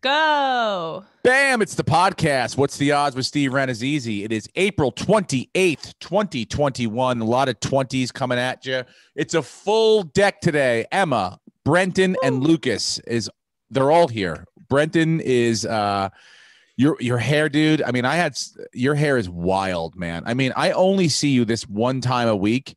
Go. Bam! It's the podcast. What's the odds with Steve Renazizi? It is April 28th, 2021. A lot of 20s coming at you. It's a full deck today. Emma, Brenton, and Lucas they're all here. Brenton is your hair, dude. I mean, your hair is wild, man. I mean, I only see you this one time a week.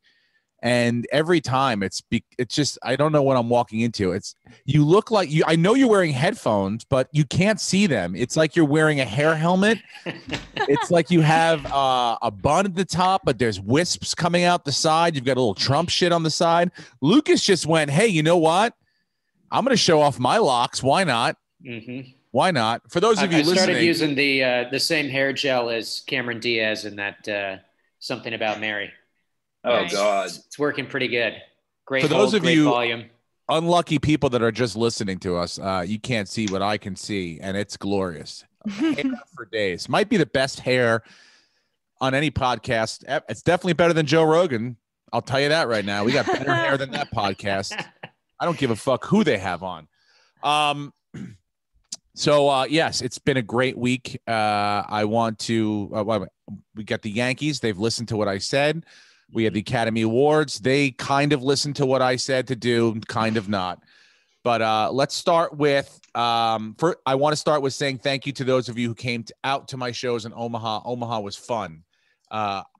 And every time it's just, I don't know what I'm walking into. You look like I know you're wearing headphones, but you can't see them. It's like you're wearing a hair helmet. It's like you have a bun at the top, but there's wisps coming out the side. You've got a little Trump shit on the side. Lucas just went, hey, you know what? I'm going to show off my locks. Why not? Mm-hmm. Why not? For those of you listening. I started using the same hair gel as Cameron Diaz in that Something About Mary. Oh, nice. God. It's working pretty good. Great. For those of you volume. Unlucky people that are just listening to us, you can't see what I can see, and it's glorious. Hair for days. Might be the best hair on any podcast. It's definitely better than Joe Rogan. I'll tell you that right now. We got better hair than that podcast. I don't give a fuck who they have on. So yes, it's been a great week. I want to we got the Yankees. They've listened to what I said. We had the Academy Awards. They kind of listened to what I said to do, kind of not. But let's start with I want to start with saying thank you to those of you who came out to my shows in Omaha. Omaha was fun.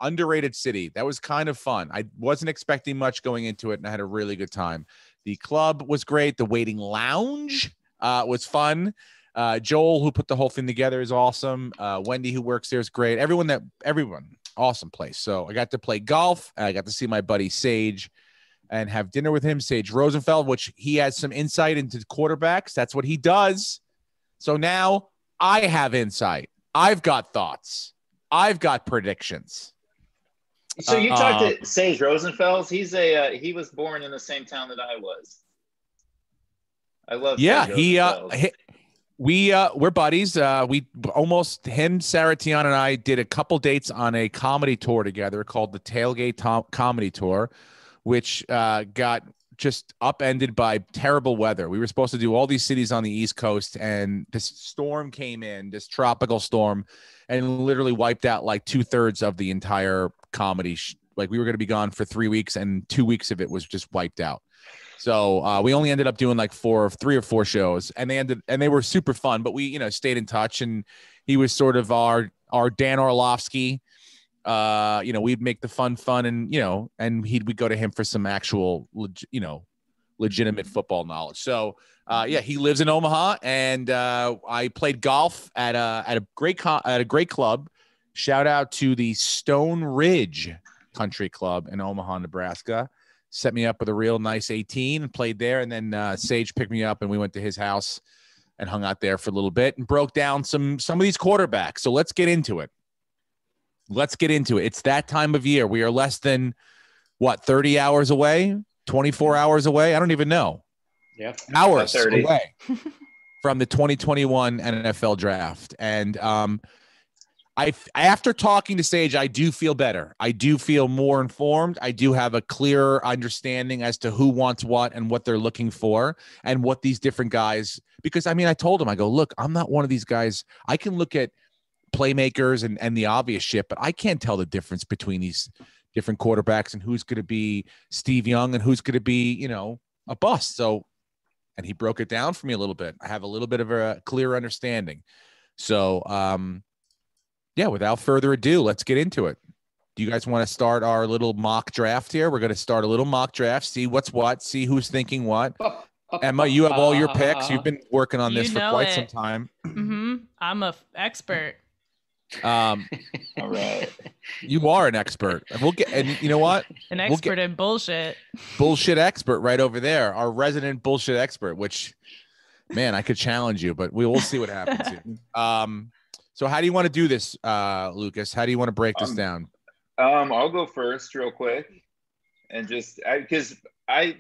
Underrated city. That was kind of fun. I wasn't expecting much going into it, and I had a really good time. The club was great. The waiting lounge was fun. Joel, who put the whole thing together, is awesome. Wendy, who works there, is great. Everyone. Awesome place. So I got to play golf. I got to see my buddy Sage and have dinner with him, Sage Rosenfeld, which he has some insight into quarterbacks. That's what he does. So now I have insight. I've got thoughts. I've got predictions. So you talked to Sage Rosenfeld. He was born in the same town that I was. I love. Yeah, we're buddies. We almost, him, Sarah Tiana, and I did a couple dates on a comedy tour together called the Tailgate Comedy Tour, which got just upended by terrible weather. We were supposed to do all these cities on the East Coast, and this storm came in, this tropical storm, and literally wiped out like 2/3 of the entire comedy. Like we were going to be gone for 3 weeks, and 2 weeks of it was just wiped out. So we only ended up doing like 3 or 4 shows, and they were super fun. But we, stayed in touch, and he was sort of our Dan Orlovsky. We'd make the fun, and and we'd go to him for some actual, legitimate football knowledge. So he lives in Omaha, and I played golf at a great club. Shout out to the Stone Ridge Country Club in Omaha, Nebraska. Set me up with a real nice 18 and played there. And then Sage picked me up and we went to his house and hung out there for a little bit and broke down some of these quarterbacks. So let's get into it. It's that time of year. We are less than 30 hours away, 24 hours away. I don't even know. Yeah. Hours away from the 2021 NFL draft. And after talking to Sage, I do feel better. I do feel more informed. I do have a clearer understanding as to who wants what and what they're looking for and what these different guys, because I told him, I go, look, I'm not one of these guys. I can look at playmakers and the obvious shit, but I can't tell the difference between these different quarterbacks and who's going to be Steve Young and who's going to be, a bust. So, and he broke it down for me a little bit. I have a little bit of a clear understanding. So, without further ado, let's get into it. Do you guys want to start our little mock draft here? We're going to start a little mock draft, see what's what, see who's thinking what. Emma, you have all your picks. You've been working on this for quite some time. Mm-hmm. I'm an expert. All right. You are an expert. And you know what? An expert in bullshit. Bullshit expert right over there. Our resident bullshit expert, which, man, I could challenge you, but we will see what happens here. So how do you want to do this, Lucas? How do you want to break this down? I'll go first real quick. And because I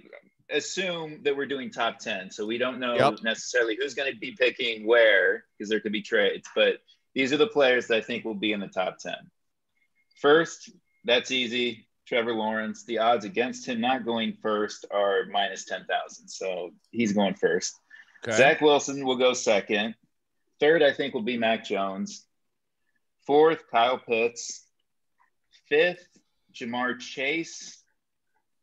assume that we're doing top 10. So we don't know necessarily who's going to be picking where, because there could be trades. But these are the players that I think will be in the top 10. First, that's easy. Trevor Lawrence. The odds against him not going first are minus 10,000. So he's going first. Okay. Zach Wilson will go second. Third, I think, will be Mac Jones. Fourth, Kyle Pitts. Fifth, Jamar Chase.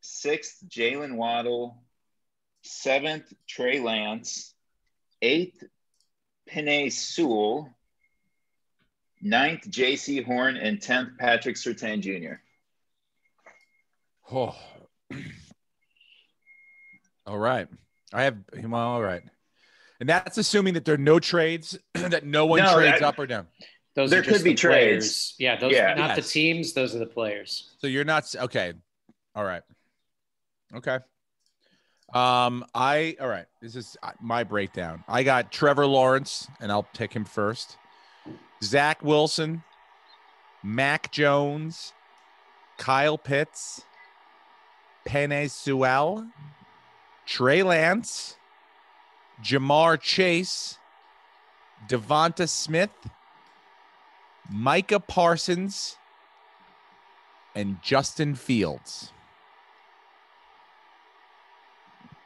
Sixth, Jalen Waddle. Seventh, Trey Lance. Eighth, Penei Sewell. Ninth, J.C. Horn. And 10th, Patrick Surtain Jr. Oh. All right. I have him. All right. And that's assuming that there are no trades, that no one trades up or down. Those there are just could be the players. trades. Yeah, those are not the teams. Those are the players. So you're not okay. All right. Okay. All right. This is my breakdown. I got Trevor Lawrence, and I'll pick him first. Zach Wilson, Mac Jones, Kyle Pitts, Penei Sewell, Trey Lance, Jamar Chase, Devonta Smith, Micah Parsons, and Justin Fields.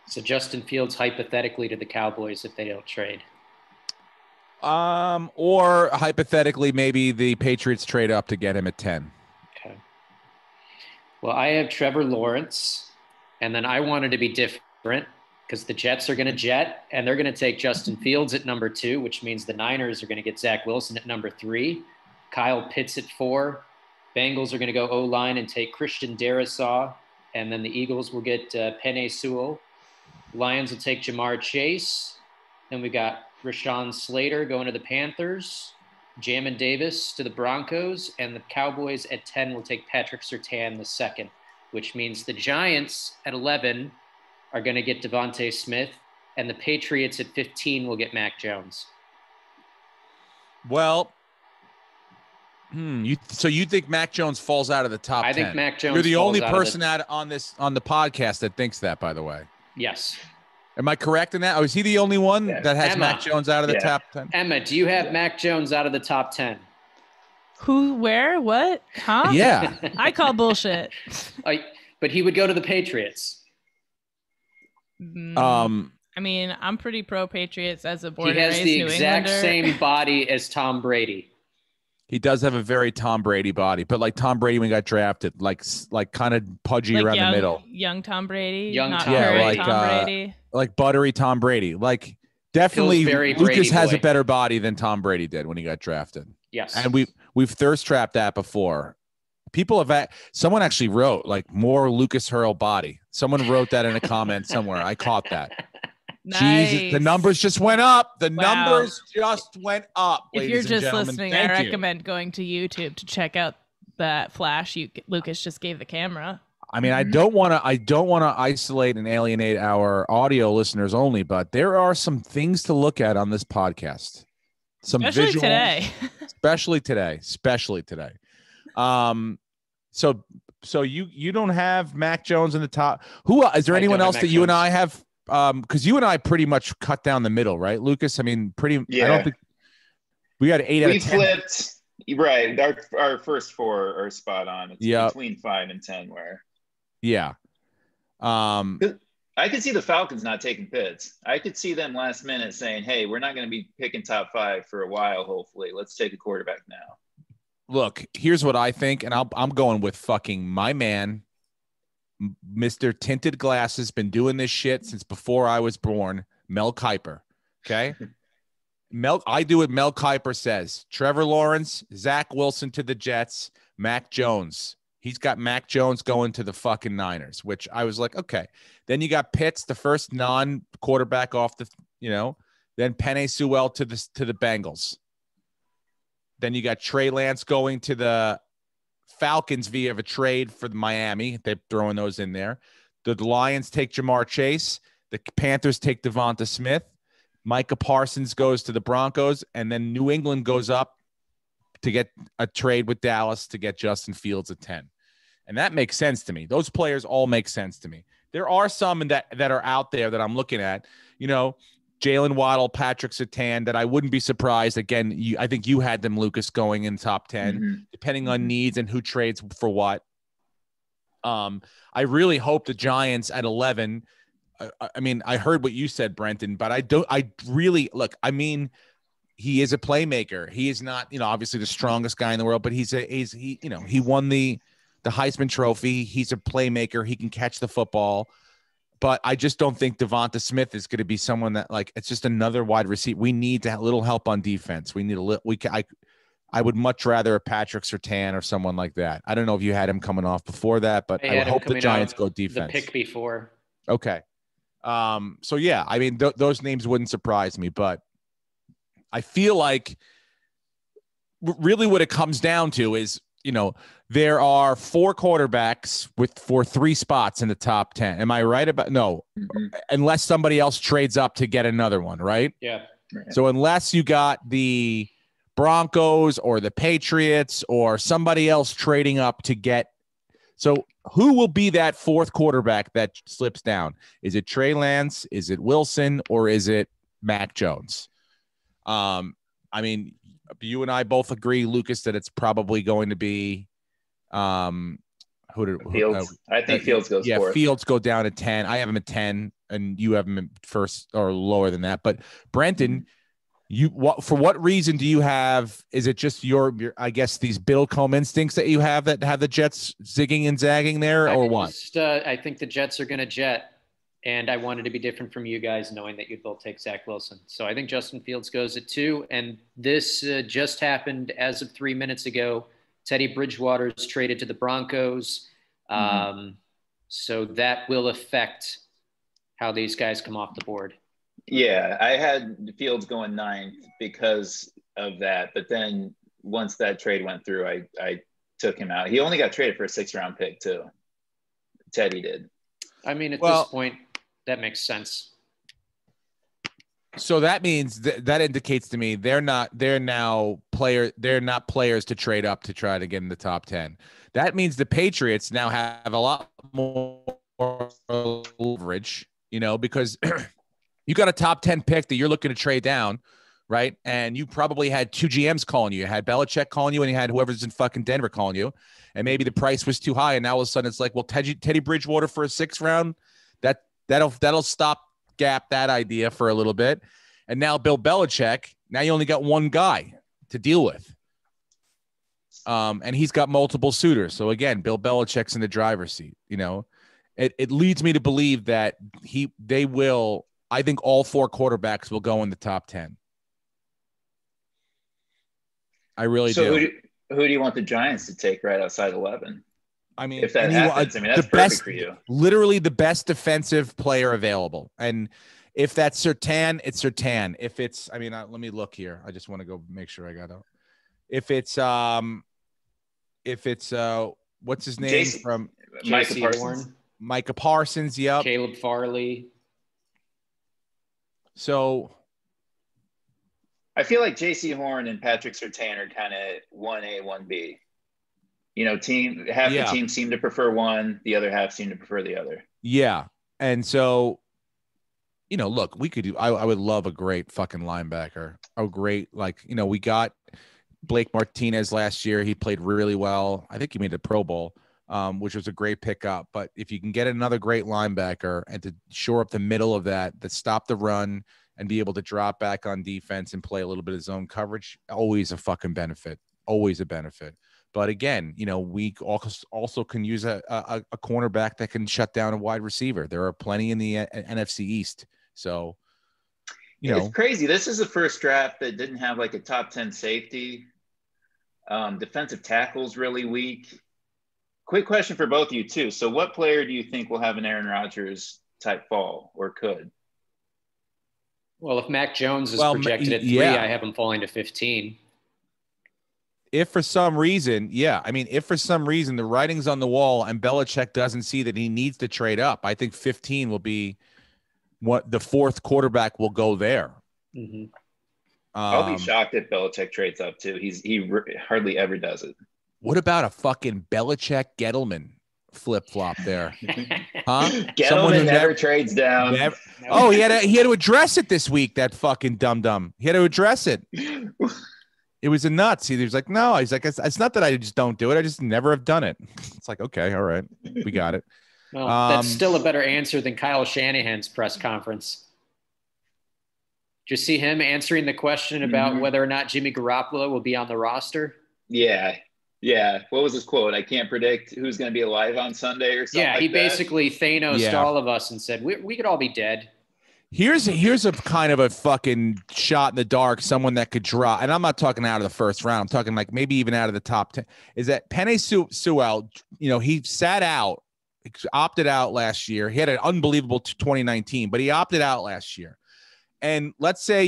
So Justin Fields hypothetically to the Cowboys if they don't trade. Or hypothetically, maybe the Patriots trade up to get him at 10. Okay. Well, I have Trevor Lawrence, and then I wanted to be different because the Jets are going to jet, and they're going to take Justin Fields at number 2, which means the Niners are going to get Zach Wilson at number 3, Kyle Pitts at 4. Bengals are going to go O-line and take Christian Darrisaw, and then the Eagles will get Penei Sewell. Lions will take Jamar Chase. Then we got Rashawn Slater going to the Panthers, Jamin Davis to the Broncos, and the Cowboys at 10 will take Patrick Surtain the second, which means the Giants at 11 are going to get Devonta Smith, and the Patriots at 15 will get Mac Jones. Well, so you think Mac Jones falls out of the top 10? I think Mac Jones. You're the only person on the podcast that thinks that, by the way. Yes. Am I correct in that? Oh, is he the only one that has Mac Jones out of the top 10? Emma, do you have Mac Jones out of the top 10? Who, where, what? Huh? Yeah. I call bullshit. But he would go to the Patriots. I mean, I'm pretty pro Patriots as a born and raised New Englander. He has the exact same body as Tom Brady. He does have a very Tom Brady body, but like Tom Brady when he got drafted, like kind of pudgy around the middle. Young Tom Brady. Young not Tom Brady. Like Tom Brady. Like buttery Tom Brady. Like definitely Lucas has a better body than Tom Brady did when he got drafted. Yes. And we've thirst trapped that before. People have someone actually wrote like more Lucas Hurl body. Someone wrote that in a comment somewhere. I caught that. Nice. Jesus, the numbers just went up. The numbers just went up. If you're just listening, I recommend going to YouTube to check out that flash Lucas just gave the camera. I mean, I don't want to isolate and alienate our audio listeners only, but there are some things to look at on this podcast. Some especially today. Especially today. So you don't have Mac Jones in the top. Who is there anyone else that you and I have? Because you and I pretty much cut down the middle, right, Lucas? I mean, I don't think we got 8 out of 10. We flipped, right? Our first 4 are spot on. It's between 5 and 10. Yeah. I could see the Falcons not taking Pitts. I could see them last minute saying, "Hey, we're not going to be picking top 5 for a while. Hopefully, let's take a quarterback now." Look, here's what I think, and I'm going with fucking my man. Mr. Tinted Glasses, been doing this shit since before I was born. Mel Kiper. Okay. I do what Mel Kiper says. Trevor Lawrence, Zach Wilson to the Jets, Mac Jones. He's got Mac Jones going to the fucking Niners, which I was like, okay. Then you got Pitts, the first non-quarterback off the, then Penei Sewell to the Bengals. Then you got Trey Lance going to the Falcons via a trade for Miami. They're throwing those in there. The Lions take Jamar Chase. The Panthers take Devonta Smith. Micah Parsons goes to the Broncos. And then New England goes up to get a trade with Dallas to get Justin Fields at 10. And that makes sense to me. Those players all make sense to me. There are some that are out there that I'm looking at. Jalen Waddle, Patrick Surtain, that I wouldn't be surprised. Again, I think you had them, Lucas, going in top 10, depending on needs and who trades for what. I really hope the Giants at 11. I mean, I heard what you said, Brenton, but I really look. I mean, he is a playmaker. He is not, obviously the strongest guy in the world, but he won the Heisman Trophy. He's a playmaker. He can catch the football. But I just don't think Devonta Smith is going to be someone that, like, it's just another wide receiver. We need to have a little help on defense. We need I would much rather a Patrick Surtain or someone like that. I don't know if you had him coming off before that, but I hope the Giants go defense. The pick before. Okay. So yeah, I mean, those names wouldn't surprise me, but I feel like really what it comes down to is, there are 4 quarterbacks for 3 spots in the top 10. Am I right about? No, unless somebody else trades up to get another one, right? Yeah. So unless you got the Broncos or the Patriots or somebody else trading up to get, so who will be that 4th quarterback that slips down? Is it Trey Lance? Is it Wilson? Or is it Mac Jones? I mean, you and I both agree, Lucas, that it's probably going to be Fields. I think Fields goes fourth. Fields go down to 10. I have him at 10, and you have him at first or lower than that. But Brenton, for what reason do you have? Is it just your I guess these Bill Combe instincts that you have that have the Jets zigging and zagging there, or what? I think the Jets are going to jet. And I wanted to be different from you guys, knowing that you'd both take Zach Wilson. So I think Justin Fields goes at 2. And this just happened as of 3 minutes ago. Teddy Bridgewater's traded to the Broncos. So that will affect how these guys come off the board. Yeah, I had Fields going 9th because of that. But then once that trade went through, I took him out. He only got traded for a 6th-round pick, too. Teddy did. I mean, at this point, that makes sense. So that means that indicates to me they're not players to trade up to try to get in the top 10. That means the Patriots now have a lot more leverage, because you got a top 10 pick that you're looking to trade down, right? And you probably had 2 GMs calling you. You had Belichick calling you, and you had whoever's in fucking Denver calling you. And maybe the price was too high, and now all of a sudden it's like, well, Teddy Bridgewater for a 6th round, that'll stop gap that idea for a little bit. And now Bill Belichick, now you only got one guy to deal with. And he's got multiple suitors. So again, Bill Belichick's in the driver's seat. It leads me to believe that I think all 4 quarterbacks will go in the top 10. I really do. Who do you want the Giants to take right outside 11? I mean, if that happens, that's perfect for you. Literally the best defensive player available. And if that's Surtain, it's Surtain. If it's, let me look here. I just want to go make sure I got it. If it's what's his name from Micah Parsons. Micah Parsons, yep. Caleb Farley. So I feel like J.C. Horn and Patrick Surtain are kind of 1A, 1B. The team seem to prefer one, the other half seem to prefer the other. Yeah. And so, look, we could do, I would love a great fucking linebacker. We got Blake Martinez last year. He played really well. I think he made the Pro Bowl, which was a great pickup. But if you can get another great linebacker and to shore up the middle of that stop the run and be able to drop back on defense and play a little bit of zone coverage, always a fucking benefit. Always a benefit. But again, we also can use a cornerback that can shut down a wide receiver. There are plenty in the NFC East. So, it's crazy. This is the first draft that didn't have like a top 10 safety. Defensive tackle's really weak. Quick question for both of you too. So what player do you think will have an Aaron Rodgers type fall or could? Well, if Mac Jones is projected at 3, I have him falling to 15. If for some reason the writing's on the wall and Belichick doesn't see that he needs to trade up, I think 15 will be what the 4th quarterback will go there. Mm-hmm. I'll be shocked if Belichick trades up too. He hardly ever does it. What about a fucking Belichick Gettleman flip flop there? Huh? Gettleman never trades down. Oh, he had to address it this week. That fucking dum. He had to address it. It was a nuts. He was like, no. He's like, it's not that I just don't do it. I just never have done it. It's like, okay, all right, we got it. Well, that's still a better answer than Kyle Shanahan's press conference. Did you see him answering the question about whether or not Jimmy Garoppolo will be on the roster? Yeah. What was his quote? I can't predict who's going to be alive on Sunday or something. Yeah, he basically Thanos'd all of us and said we could all be dead. Here's a kind of a fucking shot in the dark, someone that could draw, and I'm not talking out of the first round. I'm talking like maybe even out of the top 10. Is that Penei Sewell? He sat out, opted out last year. He had an unbelievable 2019, but he opted out last year. And let's say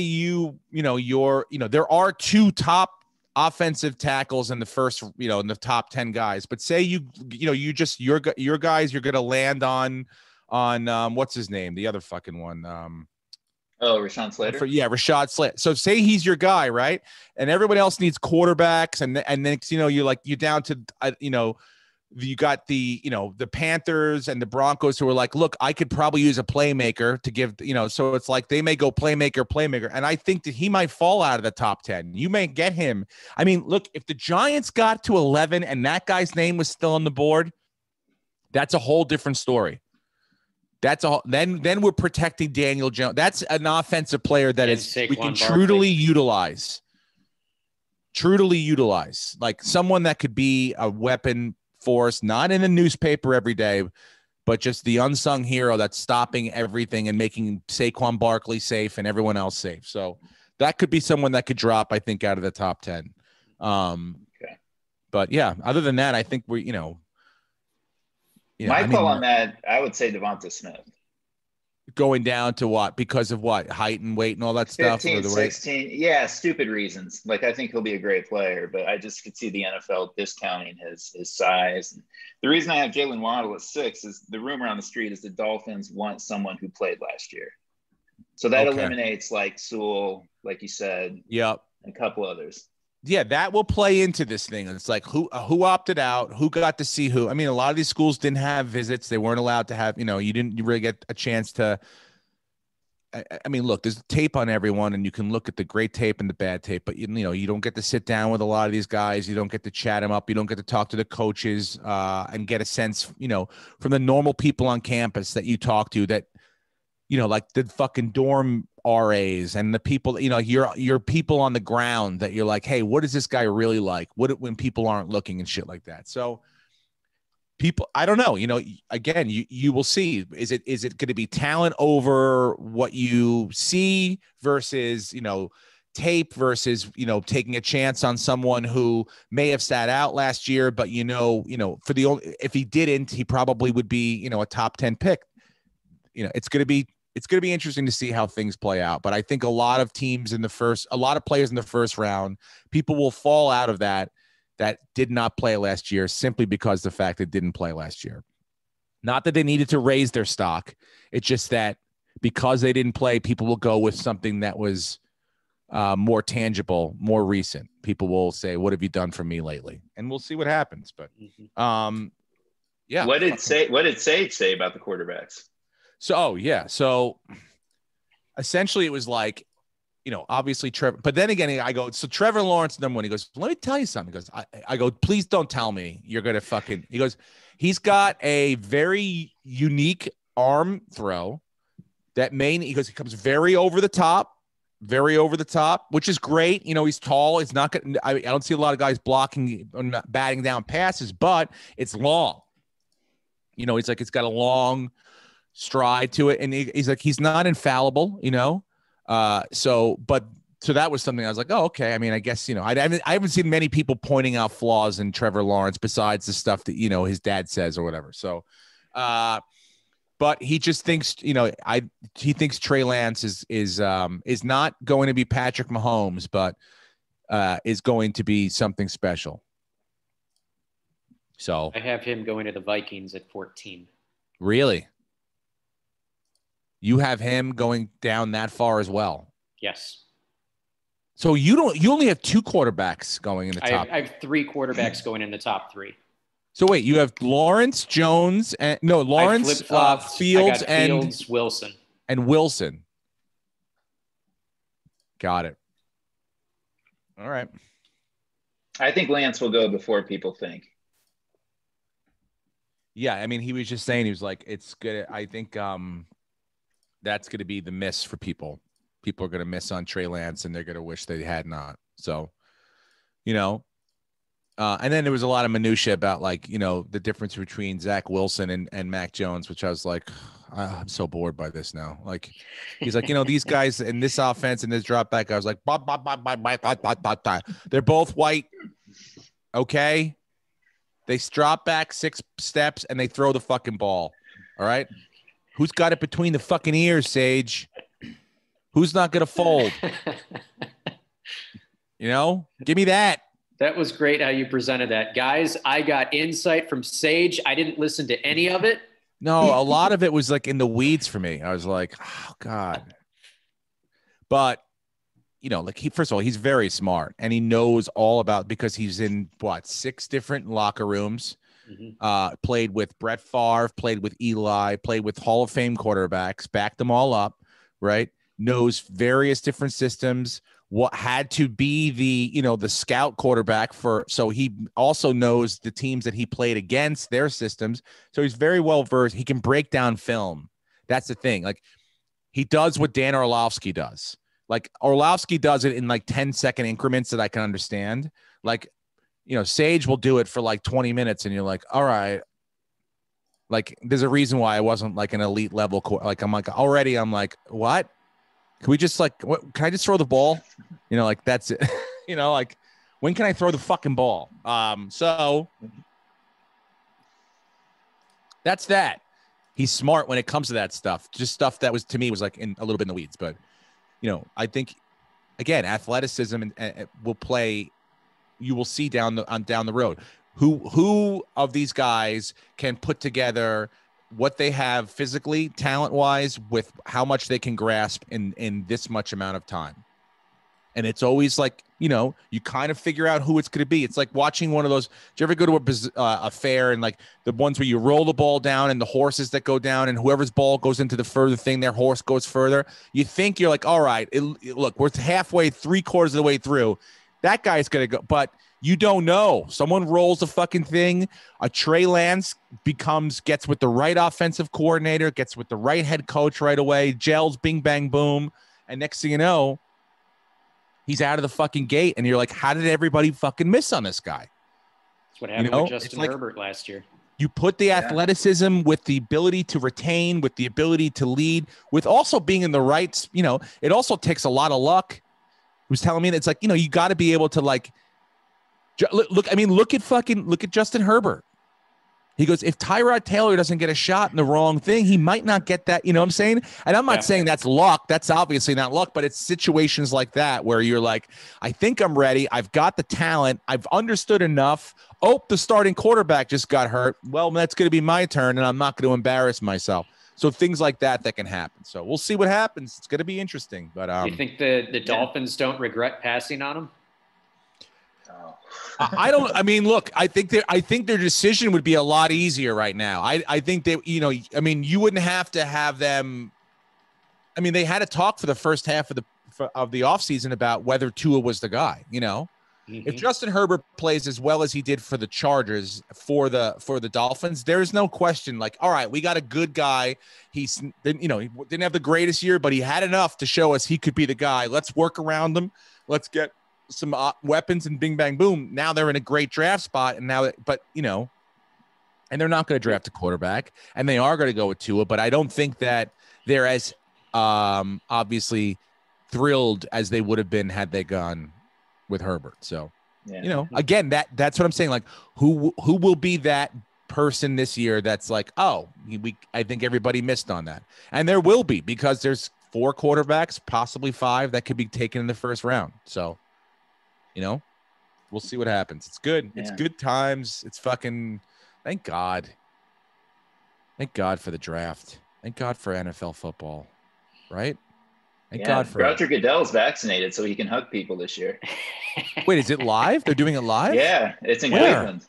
there are two top offensive tackles in the first, in the top 10 guys, but say your guys you're going to land on what's his name? The other fucking one. Rashawn Slater. Rashad Slater. So say he's your guy, right? And everybody else needs quarterbacks, and then you're down to you got the Panthers and the Broncos who are like, look, I could probably use a playmaker to give, so it's like they may go playmaker. And I think that he might fall out of the top 10. You may get him. I mean, look, if the Giants got to 11 and that guy's name was still on the board, that's a whole different story. Then we're protecting Daniel Jones. That's an offensive player that we can truly utilize, like someone that could be a weapon force, not in the newspaper every day, but just the unsung hero that's stopping everything and making Saquon Barkley safe and everyone else safe. So that could be someone that could drop, I think, out of the top 10. Okay. But yeah, other than that, I think we're, my call on that, I would say Devonta Smith. Going down to what? Because of what? Height and weight and all that stuff? 15, 16. Yeah, stupid reasons. Like, I think he'll be a great player, but I just could see the NFL discounting his size. And the reason I have Jalen Waddle at 6 is the rumor on the street is the Dolphins want someone who played last year. So that eliminates, like, Sewell, like you said. Yep. And a couple others. Yeah, that will play into this thing. It's like who opted out, who got to see who. I mean, a lot of these schools didn't have visits. They weren't allowed to have, you really get a chance to. I mean, look, there's tape on everyone, and you can look at the great tape and the bad tape, but you don't get to sit down with a lot of these guys. You don't get to chat them up. You don't get to talk to the coaches and get a sense, from the normal people on campus that you talk to that, like the fucking dorm RAs and the people, your people on the ground that you're like, hey, what is this guy really like? When people aren't looking and shit like that. So people, I don't know, again, you will see, is it going to be talent over what you see versus, tape versus, taking a chance on someone who may have sat out last year, but, if he didn't, he probably would be, a top 10 pick. It's going to be interesting to see how things play out. But I think a lot of players in the first round, people will fall out of that did not play last year simply because the fact it didn't play last year. Not that they needed to raise their stock. It's just that because they didn't play, people will go with something that was more tangible, more recent. People will say, what have you done for me lately? And we'll see what happens. But yeah. What did Sage say about the quarterbacks? So essentially it was like, obviously Trevor, but then again, I go, so Trevor Lawrence, number one, he goes, let me tell you something. He goes, I go, please don't tell me you're going to he goes, he's got a very unique arm throw he goes, he comes very over the top, which is great. He's tall. It's not going I don't see a lot of guys blocking, batting down passes, but it's long. He's like, it's got a long stride to it. And he's like, he's not infallible, so that was something I was like, oh, okay. I mean, I guess, I haven't seen many people pointing out flaws in Trevor Lawrence besides the stuff that, his dad says or whatever. So, but he just thinks, he thinks Trey Lance is not going to be Patrick Mahomes, but is going to be something special. So I have him going to the Vikings at 14. Really? You have him going down that far as well? Yes. So you only have 2 quarterbacks going in the top. I have 3 quarterbacks going in the top 3. So wait, you have Lawrence, Jones, and Lawrence, Fields, and Wilson. And Wilson. Got it. All right. I think Lance will go before people think. Yeah, I mean, he was just saying, he was like, it's good. I think that's going to be the miss for people people are going to miss on Trey Lance and they're going to wish they had not. So, and then there was a lot of minutia about like, the difference between Zach Wilson and Mac Jones, which I was like, I'm so bored by this now. Like, he's like, these guys in this offense and this drop back, I was like, they're both white. Okay. They drop back 6 steps and they throw the fucking ball. All right. Who's got it between the fucking ears, Sage? Who's not going to fold? Give me that. That was great how you presented that. Guys, I got insight from Sage. I didn't listen to any of it. No, a lot of it was like in the weeds for me. I was like, oh, God. But, first of all, he's very smart and he knows all about, because he's in 6 different locker rooms, played with Brett Favre, played with Eli, played with Hall of Fame quarterbacks, backed them all up, right? Knows various different systems, what had to be the scout quarterback so he also knows the teams that he played against, their systems. So he's very well versed. He can break down film. That's the thing. Like, he does what Dan Orlovsky does. Like, Orlovsky does it in like 10-second increments that I can understand. Like, Sage will do it for like 20 minutes and you're like, all right. Like, there's a reason why I wasn't like an elite level. I'm like, what? Can we just can I just throw the ball? Like, that's it. Like, when can I throw the fucking ball? So that's that. He's smart when it comes to that stuff. Just stuff that was, to me, was like a little bit in the weeds. But, I think, again, athleticism will play. You will see down the road who of these guys can put together what they have physically, talent-wise, with how much they can grasp in this much amount of time. And it's always like, you kind of figure out who it's going to be. It's like watching one of those. Do you ever go to a fair and like the ones where you roll the ball down and the horses that go down and whoever's ball goes into the further thing, their horse goes further? You think you're like, all right, look, we're halfway, 3/4 of the way through. That guy's going to go, but you don't know. Someone rolls a fucking thing. A Trey Lance gets with the right offensive coordinator, gets with the right head coach right away, gels, bing, bang, boom. And next thing you know, he's out of the fucking gate. And you're like, how did everybody fucking miss on this guy? That's what happened with Justin Herbert last year. You put the athleticism with the ability to retain, with the ability to lead, with also being in the right, it also takes a lot of luck. He was telling me that it's like, you got to be able to like, look at Justin Herbert. He goes, if Tyrod Taylor doesn't get a shot in the wrong thing, he might not get that. You know what I'm saying? And I'm not saying that's luck. That's obviously not luck, but it's situations like that where you're like, I think I'm ready. I've got the talent. I've understood enough. Oh, the starting quarterback just got hurt. Well, that's going to be my turn and I'm not going to embarrass myself. So things like that can happen. So we'll see what happens. It's going to be interesting. But you think the Dolphins don't regret passing on him? I don't. I mean, look. I think their decision would be a lot easier right now. I think they. You wouldn't have to have them. I mean, they had to talk for the first half of the offseason about whether Tua was the guy. If Justin Herbert plays as well as he did for the Chargers for the Dolphins, there is no question. Like, all right, we got a good guy. He didn't have the greatest year, but he had enough to show us he could be the guy. Let's work around him. Let's get some weapons and bing, bang, boom. Now they're in a great draft spot. And and they're not going to draft a quarterback and they are going to go with Tua, but I don't think that they're as obviously thrilled as they would have been had they gone with Herbert. So, again, that's what I'm saying. Like who will be that person this year? That's like, I think everybody missed on that. And there will be, because there's 4 quarterbacks, possibly 5 that could be taken in the first round. So, we'll see what happens. It's good. Yeah. It's good times. It's fucking, thank God. Thank God for the draft. Thank God for NFL football. Right? Thank God for Roger Goodell's vaccinated so he can hug people this year. Wait, is it live? They're doing it live? Yeah, it's in Cleveland.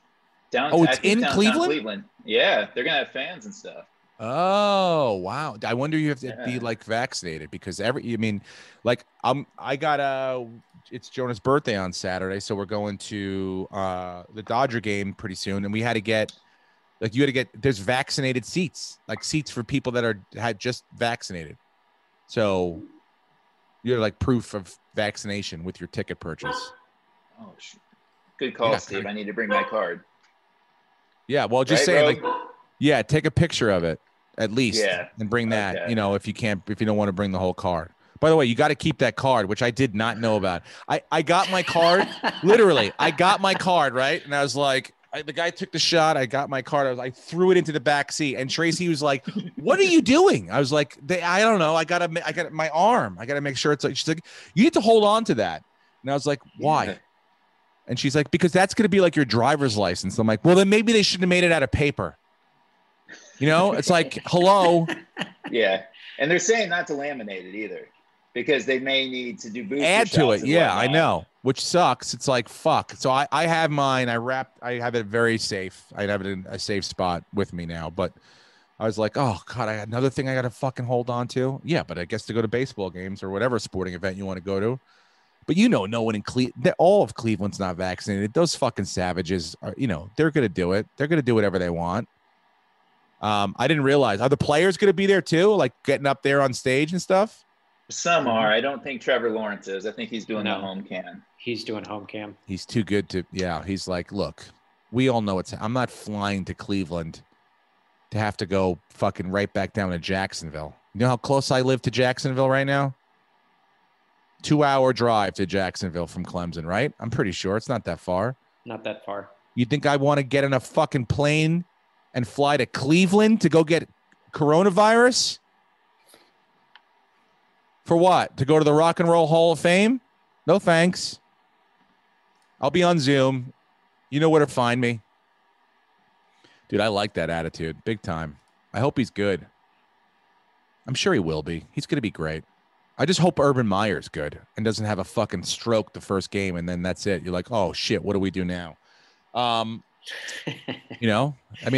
It's in Cleveland? Yeah, they're going to have fans and stuff. Oh, wow. I wonder you have to be like vaccinated because it's Jonah's birthday on Saturday. So we're going to the Dodger game pretty soon. And we had to get there's vaccinated seats, like seats for people that had just vaccinated. So, You're like proof of vaccination with your ticket purchase. Oh, good call, Steve. I need to bring my card. Yeah, well, just saying, like, take a picture of it at least, and bring that. Okay. If you don't want to bring the whole card. By the way, you got to keep that card, which I did not know about. I got my card, literally. I got my card, right? And I was like, the guy took the shot. I got my card. I threw it into the back seat, and Tracy was like, "What are you doing?" I was like, "I don't know. I got my arm. I got to make sure it's like." She's like, "You need to hold on to that." And I was like, "Why?" Yeah. And she's like, "Because that's going to be like your driver's license." I'm like, "Well, then maybe they should have made it out of paper." It's like, hello. Yeah, and they're saying not to laminate it either, because they may need to do booster add to it. Yeah, whatnot. I know, which sucks. It's like, fuck. So I have mine. I have it very safe. I have it in a safe spot with me now. But I was like, oh God, another thing I got to fucking hold on to. Yeah, but I guess to go to baseball games or whatever sporting event you want to go to. But no one in Cleveland, all of Cleveland's not vaccinated. Those fucking savages are, they're going to do it. They're going to do whatever they want. I didn't realize, are the players going to be there too? Like getting up there on stage and stuff? Some are. I don't think Trevor Lawrence is. I think he's doing the home cam. He's doing home cam. He's too good to, he's like, look, we all know I'm not flying to Cleveland to have to go fucking right back down to Jacksonville. You know how close I live to Jacksonville right now? 2-hour drive to Jacksonville from Clemson, right? I'm pretty sure it's not that far. Not that far. You think I want to get in a fucking plane and fly to Cleveland to go get coronavirus? For what? To go to the Rock and Roll Hall of Fame? No thanks. I'll be on Zoom. You know where to find me. Dude, I like that attitude. Big time. I hope he's good. I'm sure he will be. He's going to be great. I just hope Urban Meyer's good and doesn't have a fucking stroke the first game, and then that's it. You're like, oh, shit, what do we do now? I mean,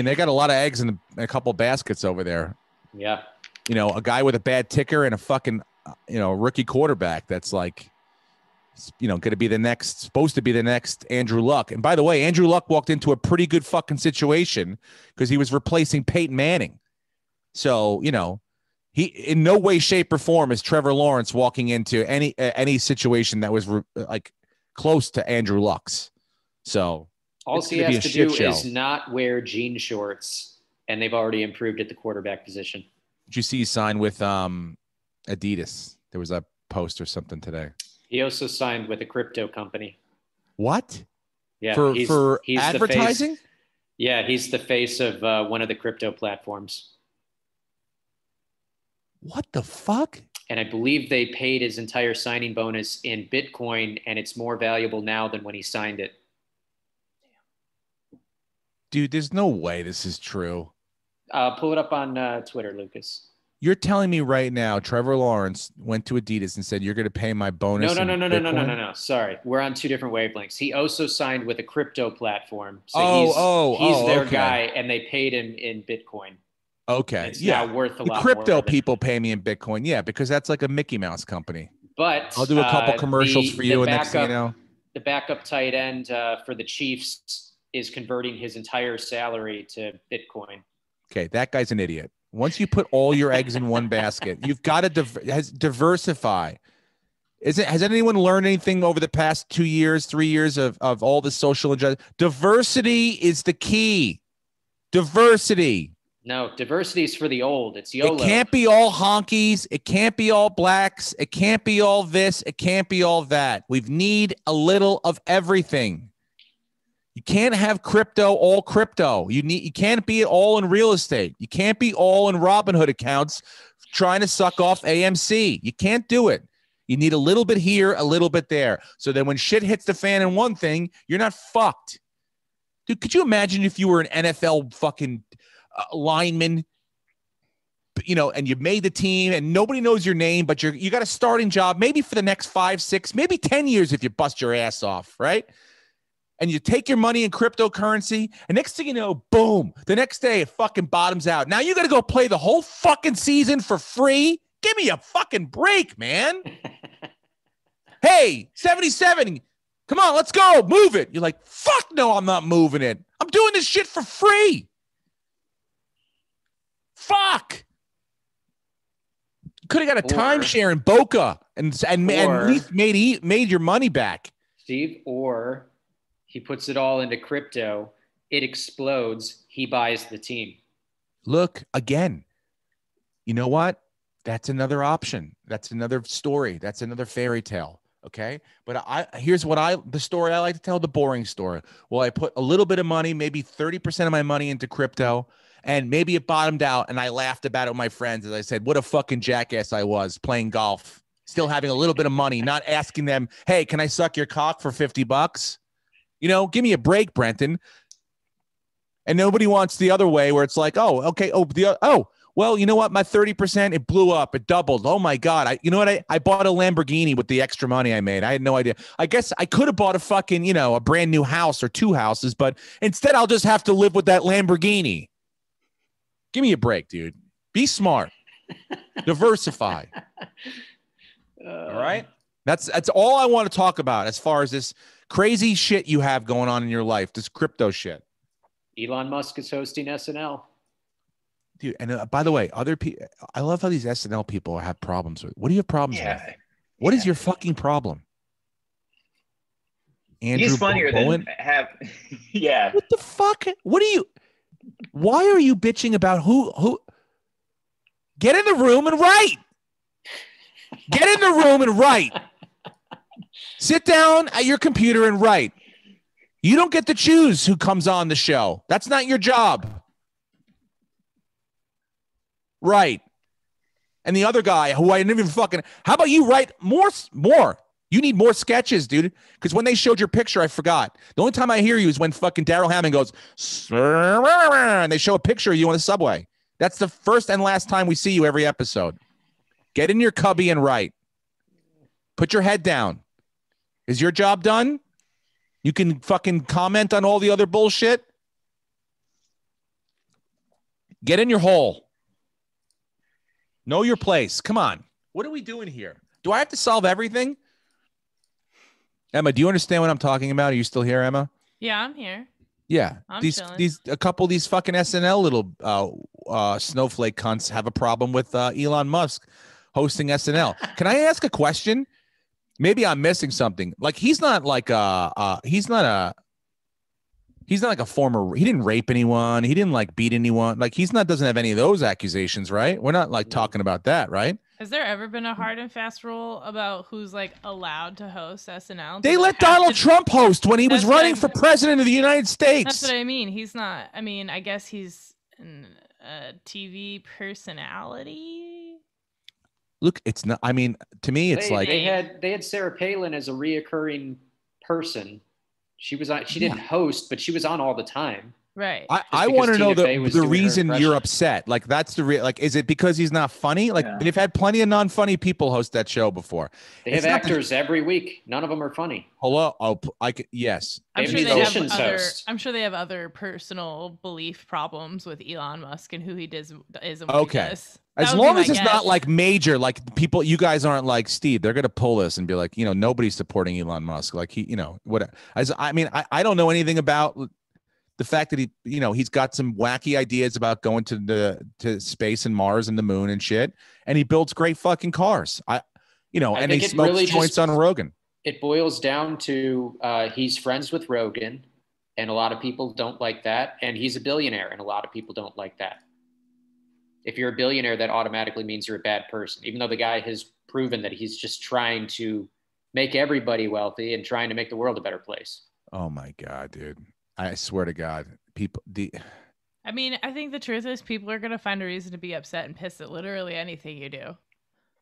they got a lot of eggs in a couple baskets over there. Yeah. A guy with a bad ticker and a fucking, rookie quarterback that's like, going to be supposed to be the next Andrew Luck. And by the way, Andrew Luck walked into a pretty good fucking situation because he was replacing Peyton Manning. So, he in no way, shape, or form is Trevor Lawrence walking into any situation that was like close to Andrew Luck's. So all he has to do is not wear jean shorts, and they've already improved at the quarterback position. Did you see he signed with Adidas? There was a post or something today. He also signed with a crypto company. What? Yeah, for advertising? He's the face of one of the crypto platforms. What the fuck? And I believe they paid his entire signing bonus in Bitcoin, and it's more valuable now than when he signed it. Dude, there's no way this is true. Pull it up on Twitter, Lucas. You're telling me right now Trevor Lawrence went to Adidas and said, you're going to pay my bonus? No. Sorry. We're on two different wavelengths. He also signed with a crypto platform. So he's their guy, and they paid him in Bitcoin. Okay. It's now worth a lot more. Crypto people pay me in Bitcoin. Yeah, because that's like a Mickey Mouse company. But I'll do a couple commercials for you. And next thing you know, the backup tight end for the Chiefs is converting his entire salary to Bitcoin. Okay, that guy's an idiot. Once you put all your eggs in one basket, you've got to diversify. Has anyone learned anything over the past 2 years, 3 years of all the social injustice? Diversity is the key. Diversity. No, diversity is for the old. It's YOLO. It can't be all honkies. It can't be all blacks. It can't be all this. It can't be all that. We need a little of everything. You can't have all crypto. You can't be all in real estate. You can't be all in Robinhood accounts trying to suck off AMC. You can't do it. You need a little bit here, a little bit there. So then when shit hits the fan in one thing, you're not fucked. Dude, could you imagine if you were an NFL fucking lineman, and you made the team and nobody knows your name, but you got a starting job maybe for the next 5, 6, maybe 10 years if you bust your ass off, right? And you take your money in cryptocurrency, and next thing you know, boom, the next day it fucking bottoms out. Now you got to go play the whole fucking season for free? Give me a fucking break, man. Hey, 77, come on, let's go, move it. You're like, fuck no, I'm not moving it. I'm doing this shit for free. Fuck. Could have got a timeshare in Boca and at least made your money back. Steve, or he puts it all into crypto, it explodes, he buys the team. Look, again, you know what? That's another option. That's another story. That's another fairy tale. Okay. But here's the story I like to tell, the boring story. Well, I put a little bit of money, maybe 30% of my money into crypto, and maybe it bottomed out. And I laughed about it with my friends as I said, what a fucking jackass I was playing golf, still having a little bit of money, not asking them, hey, can I suck your cock for $50? Give me a break, Brenton. And nobody wants the other way where it's like, oh, okay. Well, you know what? My 30%, it blew up. It doubled. Oh my God. You know what? I bought a Lamborghini with the extra money I made. I had no idea. I guess I could have bought a fucking, a brand new house or 2 houses, but instead I'll just have to live with that Lamborghini. Give me a break, dude. Be smart. Diversify. All right. That's all I want to talk about as far as this crazy shit you have going on in your life, this crypto shit. Elon Musk is hosting SNL. Dude, and by the way, other people, I love how these SNL people have problems with. What do you have problems with? What is your fucking problem? Andrew He's funnier Bowen? than yeah. What the fuck? Why are you bitching about who? Get in the room and write. Get in the room and write. Sit down at your computer and write. You don't get to choose who comes on the show. That's not your job. Right. And the other guy who I didn't even fucking, how about you write more? You need more sketches, dude. Because when they showed your picture, I forgot. The only time I hear you is when fucking Daryl Hammond goes, and they show a picture of you on the subway. That's the first and last time we see you every episode. Get in your cubby and write. Put your head down. Is your job done? You can fucking comment on all the other bullshit. Get in your hole. Know your place. Come on. What are we doing here? Do I have to solve everything? Emma, do you understand what I'm talking about? Are you still here, Emma? Yeah, I'm here. Yeah. I'm a couple of these fucking SNL little snowflake cunts have a problem with Elon Musk hosting SNL. Can I ask a question? Maybe I'm missing something. Like he's not like a former, he didn't rape anyone. He didn't like beat anyone. Like doesn't have any of those accusations, right? We're not like talking about that, right? Has there ever been a hard and fast rule about who's like allowed to host SNL? They let Donald Trump host when he was running for president of the United States. That's what I mean. He's not, I guess he's a TV personality. Look, it's not, to me, it's they had Sarah Palin as a reoccurring person. She didn't host, but she was on all the time. Right. I want to know the reason you're upset. Like that's is it because he's not funny? Like they've had plenty of non-funny people host that show before. They have actors every week. None of them are funny. Hello. Yes. I'm sure they have other personal belief problems with Elon Musk and who he is and what he does. As long as it's not like major, like people, you guys aren't like Steve. They're gonna pull this and be like, nobody's supporting Elon Musk. Like I don't know anything about the fact that he's got some wacky ideas about going to space and Mars and the moon and shit, and he builds great fucking cars. And he smokes really joints on Rogan. It boils down to he's friends with Rogan, and a lot of people don't like that, and he's a billionaire, and a lot of people don't like that. If you're a billionaire, that automatically means you're a bad person, even though the guy has proven that he's just trying to make everybody wealthy and trying to make the world a better place. Oh my God, dude. I swear to God, I think the truth is people are going to find a reason to be upset and pissed at literally anything you do.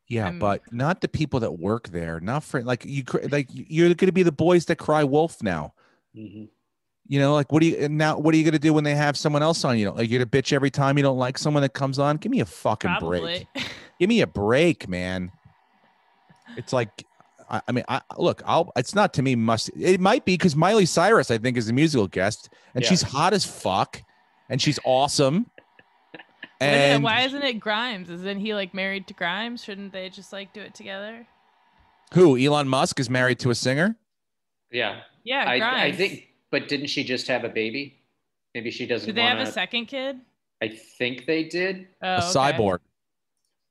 Yeah, but not the people that work there. Not for you're going to be the boys that cry wolf now. Mm-hmm. What are you going to do when they have someone else on? You're going to bitch every time you don't like someone that comes on. Give me a fucking break. Give me a break, man. It's like, it's not to me it might be because Miley Cyrus, I think, is a musical guest and she's hot as fuck and she's awesome. And why isn't it Grimes? Isn't he like married to Grimes? Shouldn't they just like do it together? Who? Elon Musk is married to a singer? Yeah. Yeah, Grimes. I think, but didn't she just have a baby? Maybe she doesn't. Did they have a second kid? I think they did. Oh, a cyborg.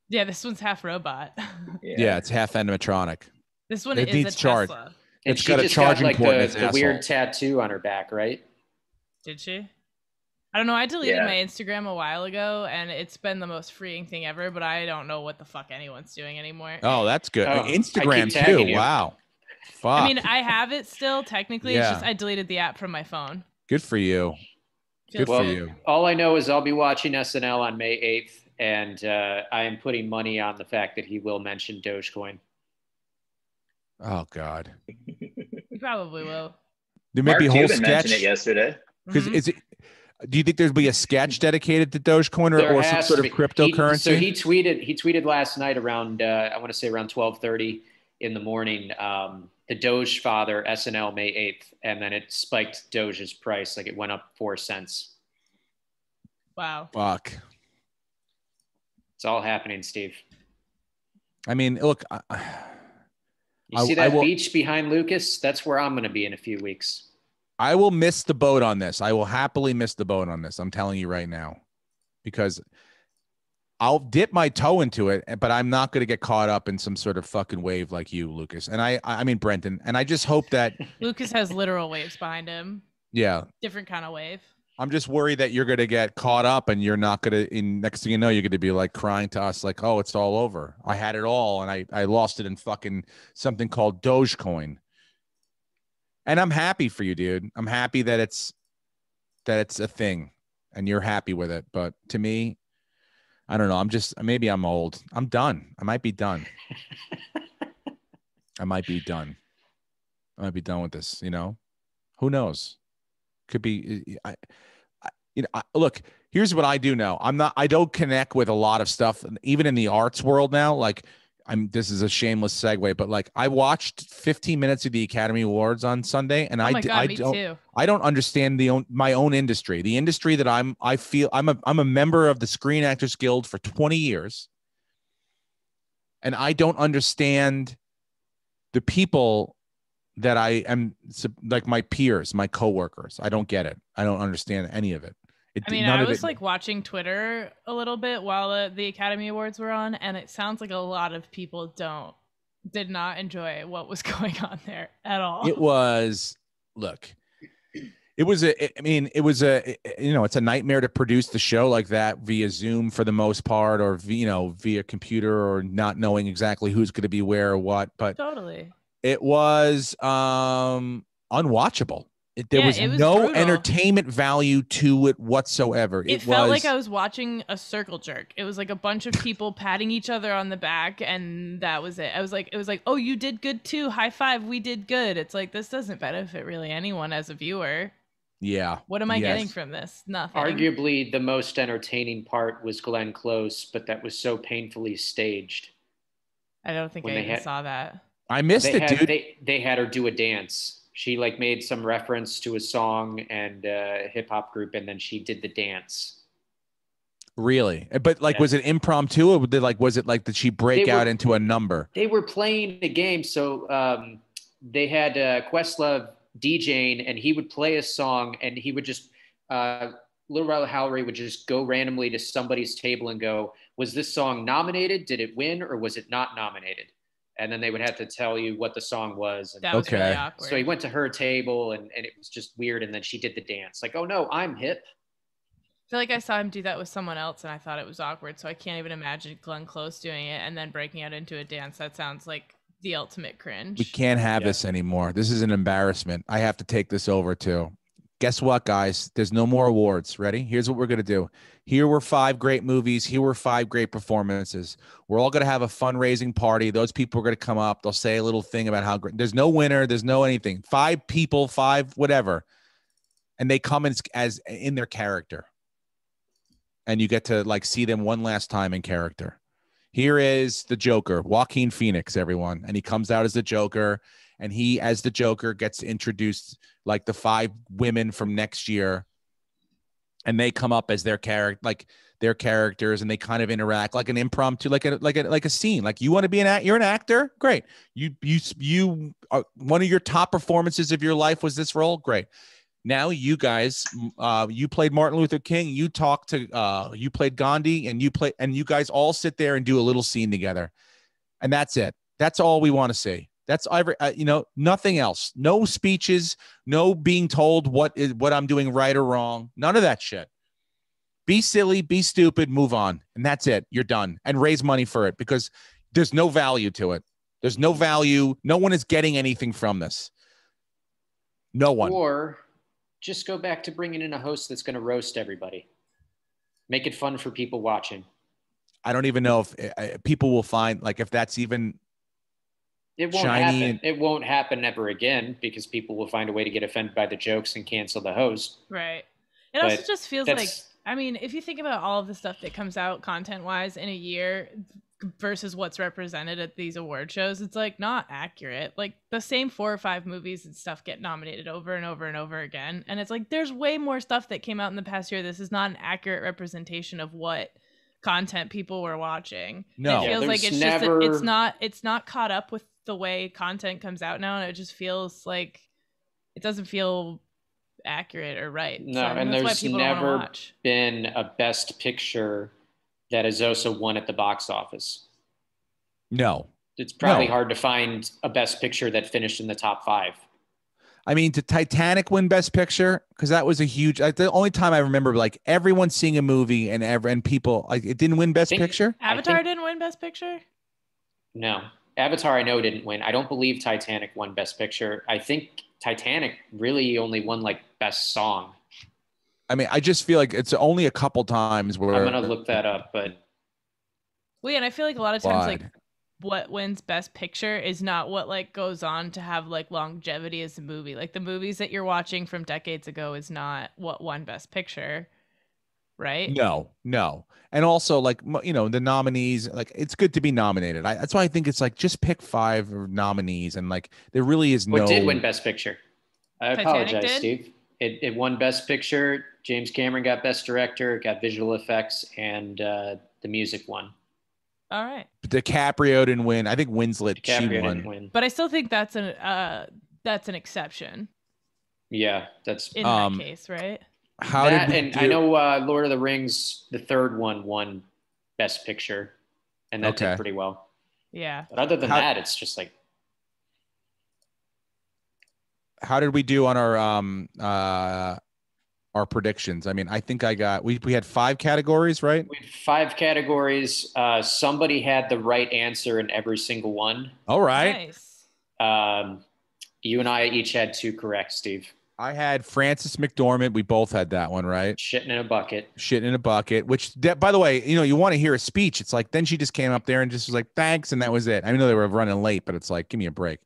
Yeah, this one's half robot. Yeah, it's half animatronic. This one is a Tesla. And she just got like the weird tattoo on her back, right? Did she? I don't know. I deleted my Instagram a while ago, and it's been the most freeing thing ever, but I don't know what the fuck anyone's doing anymore. Oh, that's good. Instagram too. You. Wow. Fuck. I mean, I have it still, technically. Yeah. It's just I deleted the app from my phone. Good for you. Good for you. All I know is I'll be watching SNL on May 8th, and I am putting money on the fact that he will mention Dogecoin. Oh, God. He probably will. There may be a whole sketch. Mentioned it yesterday. Because is it? Do you think there'll be a sketch dedicated to Dogecoin or some sort of cryptocurrency? So he tweeted last night around I want to say around 12:30 in the morning. The Doge Father SNL May 8th, and then it spiked Doge's price, like it went up 4 cents. Wow. Fuck. It's all happening, Steve. I mean, look. You see that beach behind Lucas? That's where I'm going to be in a few weeks. I will miss the boat on this. I will happily miss the boat on this. I'm telling you right now, because I'll dip my toe into it, but I'm not going to get caught up in some sort of fucking wave like you, Lucas. And I mean, Brenton, and I just hope that Lucas has literal waves behind him. Yeah. Different kind of wave. I'm just worried that you're going to get caught up and you're not going to, next thing you know, you're going to be like crying to us like, oh, it's all over. I had it all. And I lost it in fucking something called Dogecoin. And I'm happy for you, dude. I'm happy that it's a thing and you're happy with it. But to me, I don't know. Maybe I'm old. I'm done. I might be done. I might be done with this, you know? Who knows? Could be, look, here's what I do know. I don't connect with a lot of stuff, even in the arts world now. Like, this is a shameless segue, but like I watched 15 minutes of the Academy Awards on Sunday, and I don't understand my own industry, the industry that I'm a member of the Screen Actors Guild for 20 years, and I don't understand the people that I am like my peers, my coworkers. I don't get it. I don't understand any of it. I was like watching Twitter a little bit while the Academy Awards were on, and it sounds like a lot of people did not enjoy what was going on there at all. It was, it's a nightmare to produce the show like that via Zoom for the most part, or via computer, or not knowing exactly who's going to be where or what. But totally, it was unwatchable. There was no brutal entertainment value to it whatsoever. It felt like I was watching a circle jerk. It was like a bunch of people patting each other on the back, and that was it. It was like, oh, you did good too. High five, we did good. It's like, this doesn't benefit really anyone as a viewer. Yeah. What am I getting from this? Nothing. Arguably, the most entertaining part was Glenn Close, but that was so painfully staged. I don't think I even saw that. I missed it, dude. They had her do a dance. She like made some reference to a song and a hip hop group, and then she did the dance. Really? But like, was it impromptu, or did she break out into a number? They were playing a game. So they had Questlove DJing, and he would play a song, and he would just, Lil Rel Howery would just go randomly to somebody's table and go, was this song nominated? Did it win, or was it not nominated? And then they would have to tell you what the song was. And that was really awkward. So he went to her table, and it was just weird. And then she did the dance. Like, oh, no, I'm hip. I feel like I saw him do that with someone else, and I thought it was awkward. So I can't even imagine Glenn Close doing it and then breaking out into a dance. That sounds like the ultimate cringe. We can't have this anymore. This is an embarrassment. I have to take this over too. Guess what, guys? There's no more awards. Ready? Here's what we're going to do. Here were 5 great movies. Here were 5 great performances. We're all going to have a fundraising party. Those people are going to come up. They'll say a little thing about how great. There's no winner. There's no anything. 5 people, 5 whatever. And they come as in their character. And you get to like see them one last time in character. Here is the Joker, Joaquin Phoenix, everyone. And he comes out as the Joker. And he, as the Joker, gets introduced like the 5 women from next year, and they come up as their characters, and they kind of interact like an impromptu, like a scene. Like, you want to be you're an actor, great. You one of your top performances of your life was this role, great. Now you guys, you played Martin Luther King. You talked to, you played Gandhi, and you guys all sit there and do a little scene together, and that's it. That's all we want to see. That's nothing else. No speeches. No being told what I'm doing right or wrong. None of that shit. Be silly. Be stupid. Move on, and that's it. You're done, and raise money for it because there's no value to it. There's no value. No one is getting anything from this. No one. Or just go back to bringing in a host that's going to roast everybody. Make it fun for people watching. I don't even know if people will find, like, if that's even it won't shiny. Happen. It won't happen ever again because people will find a way to get offended by the jokes and cancel the host. Right. It also just feels like, I mean, if you think about all of the stuff that comes out content-wise in a year versus what's represented at these award shows, it's like not accurate. Like the same 4 or 5 movies and stuff get nominated over and over and over again, and it's like there's way more stuff that came out in the past year. This is not an accurate representation of what content people were watching. No, it feels like it's not caught up with the way content comes out now, and it just feels like it doesn't feel accurate or right. No, so, and there's never been a best picture that has also won at the box office. No. It's probably hard to find a best picture that finished in the top 5. I mean, did Titanic win best picture? Because that was a huge, the only time I remember like everyone seeing a movie and people, like, it didn't win best picture. Avatar didn't win best picture? No. Avatar I know didn't win. I don't believe Titanic won best picture. I think Titanic really only won like best song. I mean, I just feel like it's only a couple times where I'm gonna look that up, but and I feel like a lot of times like what wins best picture is not what like goes on to have like longevity as a movie. Like the movies that you're watching from decades ago is not what won best picture, right? No. And also, like, the nominees, like, it's good to be nominated. That's why I think it's like just pick 5 nominees, and like there really is no. What did win best picture? I Titanic apologize, did? Steve. It won best picture. James Cameron got best director, got visual effects, and the music won. All right. DiCaprio didn't win. I think Winslet, she won. Didn't win. But I still think that's an exception. Yeah, that's in that case, right? I know Lord of the Rings, the third one, won best picture, and that did pretty well. Yeah. But other than that, it's just like. How did we do on our predictions? I mean, I think we had 5 categories, right? We had 5 categories. Somebody had the right answer in every single one. All right. Nice. You and I each had 2 correct, Steve. I had Frances McDormand. We both had that one, right? Shitting in a bucket. Shitting in a bucket, which, by the way, you want to hear a speech. It's like, then she just came up there and just was like, thanks. And that was it. I know they were running late, but it's like, give me a break.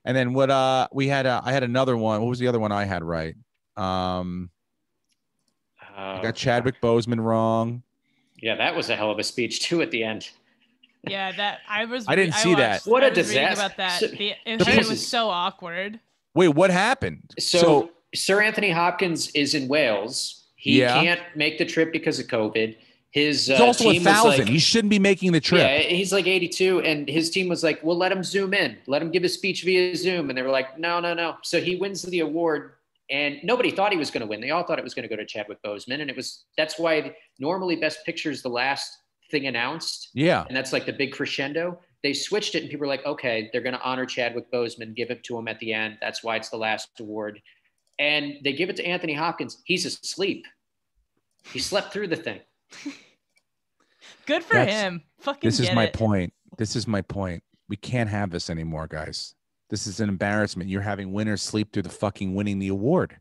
And then what we had, I had another one. What was the other one I had right? I got Chadwick Boseman wrong. Yeah, that was a hell of a speech too at the end. Yeah, I didn't see that. What a disaster. About that. It was so awkward. Wait, what happened? So Sir Anthony Hopkins is in Wales. He can't make the trip because of COVID. He's also team 1,000. Like, he shouldn't be making the trip. Yeah, he's like 82, and his team was like, well, let him zoom in. Let him give a speech via Zoom. And they were like, no. So he wins the award, and nobody thought he was going to win. They all thought it was going to go to Chadwick Boseman, and that's why normally Best Picture is the last thing announced. Yeah. And that's like the big crescendo. They switched it, and people were like, okay, they're going to honor Chadwick Boseman, give it to him at the end. That's why it's the last award. And they give it to Anthony Hopkins. He's asleep. He slept through the thing. Good for him. Fucking This is my point. This is my point. We can't have this anymore, guys. This is an embarrassment. You're having winners sleep through the fucking winning the award.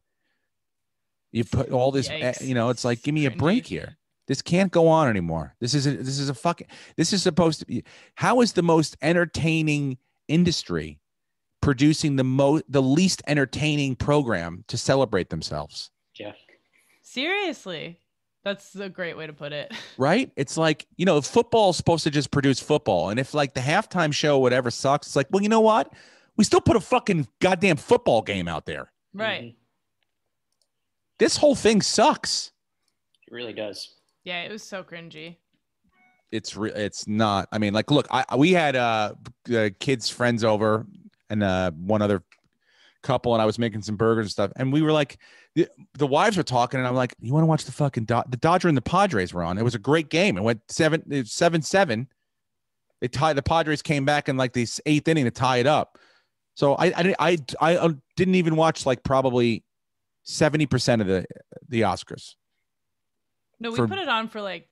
You put all this, it's like, give me a break here. This can't go on anymore. This is supposed to be, how is the most entertaining industry producing the least entertaining program to celebrate themselves? Yeah. Seriously. That's a great way to put it. Right? It's like, football is supposed to just produce football. And if like the halftime show, whatever sucks, it's like, well, you know what? We still put a fucking goddamn football game out there. Right. Mm-hmm. This whole thing sucks. It really does. Yeah, it was so cringy. It's not. I mean, like, look, we had kids' friends over and one other couple, and I was making some burgers and stuff. And we were like, the wives were talking, and I'm like, you want to watch the fucking the Dodger and the Padres were on. It was a great game. It went 7-7. They tied. The Padres came back in like the 8th inning to tie it up. So I didn't even watch like probably 70% of the Oscars. No, we put it on for like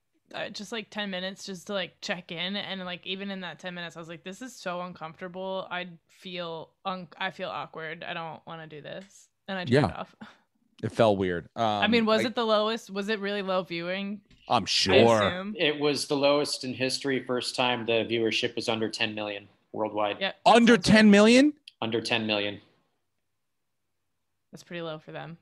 just like 10 minutes just to like check in, and like even in that 10 minutes I was like, this is so uncomfortable. I feel awkward. I don't want to do this, and I turned it off. It felt weird. I mean, was it the lowest? Was it really low viewing? I'm sure it was the lowest in history. First time the viewership was under 10 million worldwide. Yeah, under 10 million. Under 10 million. That's pretty low for them.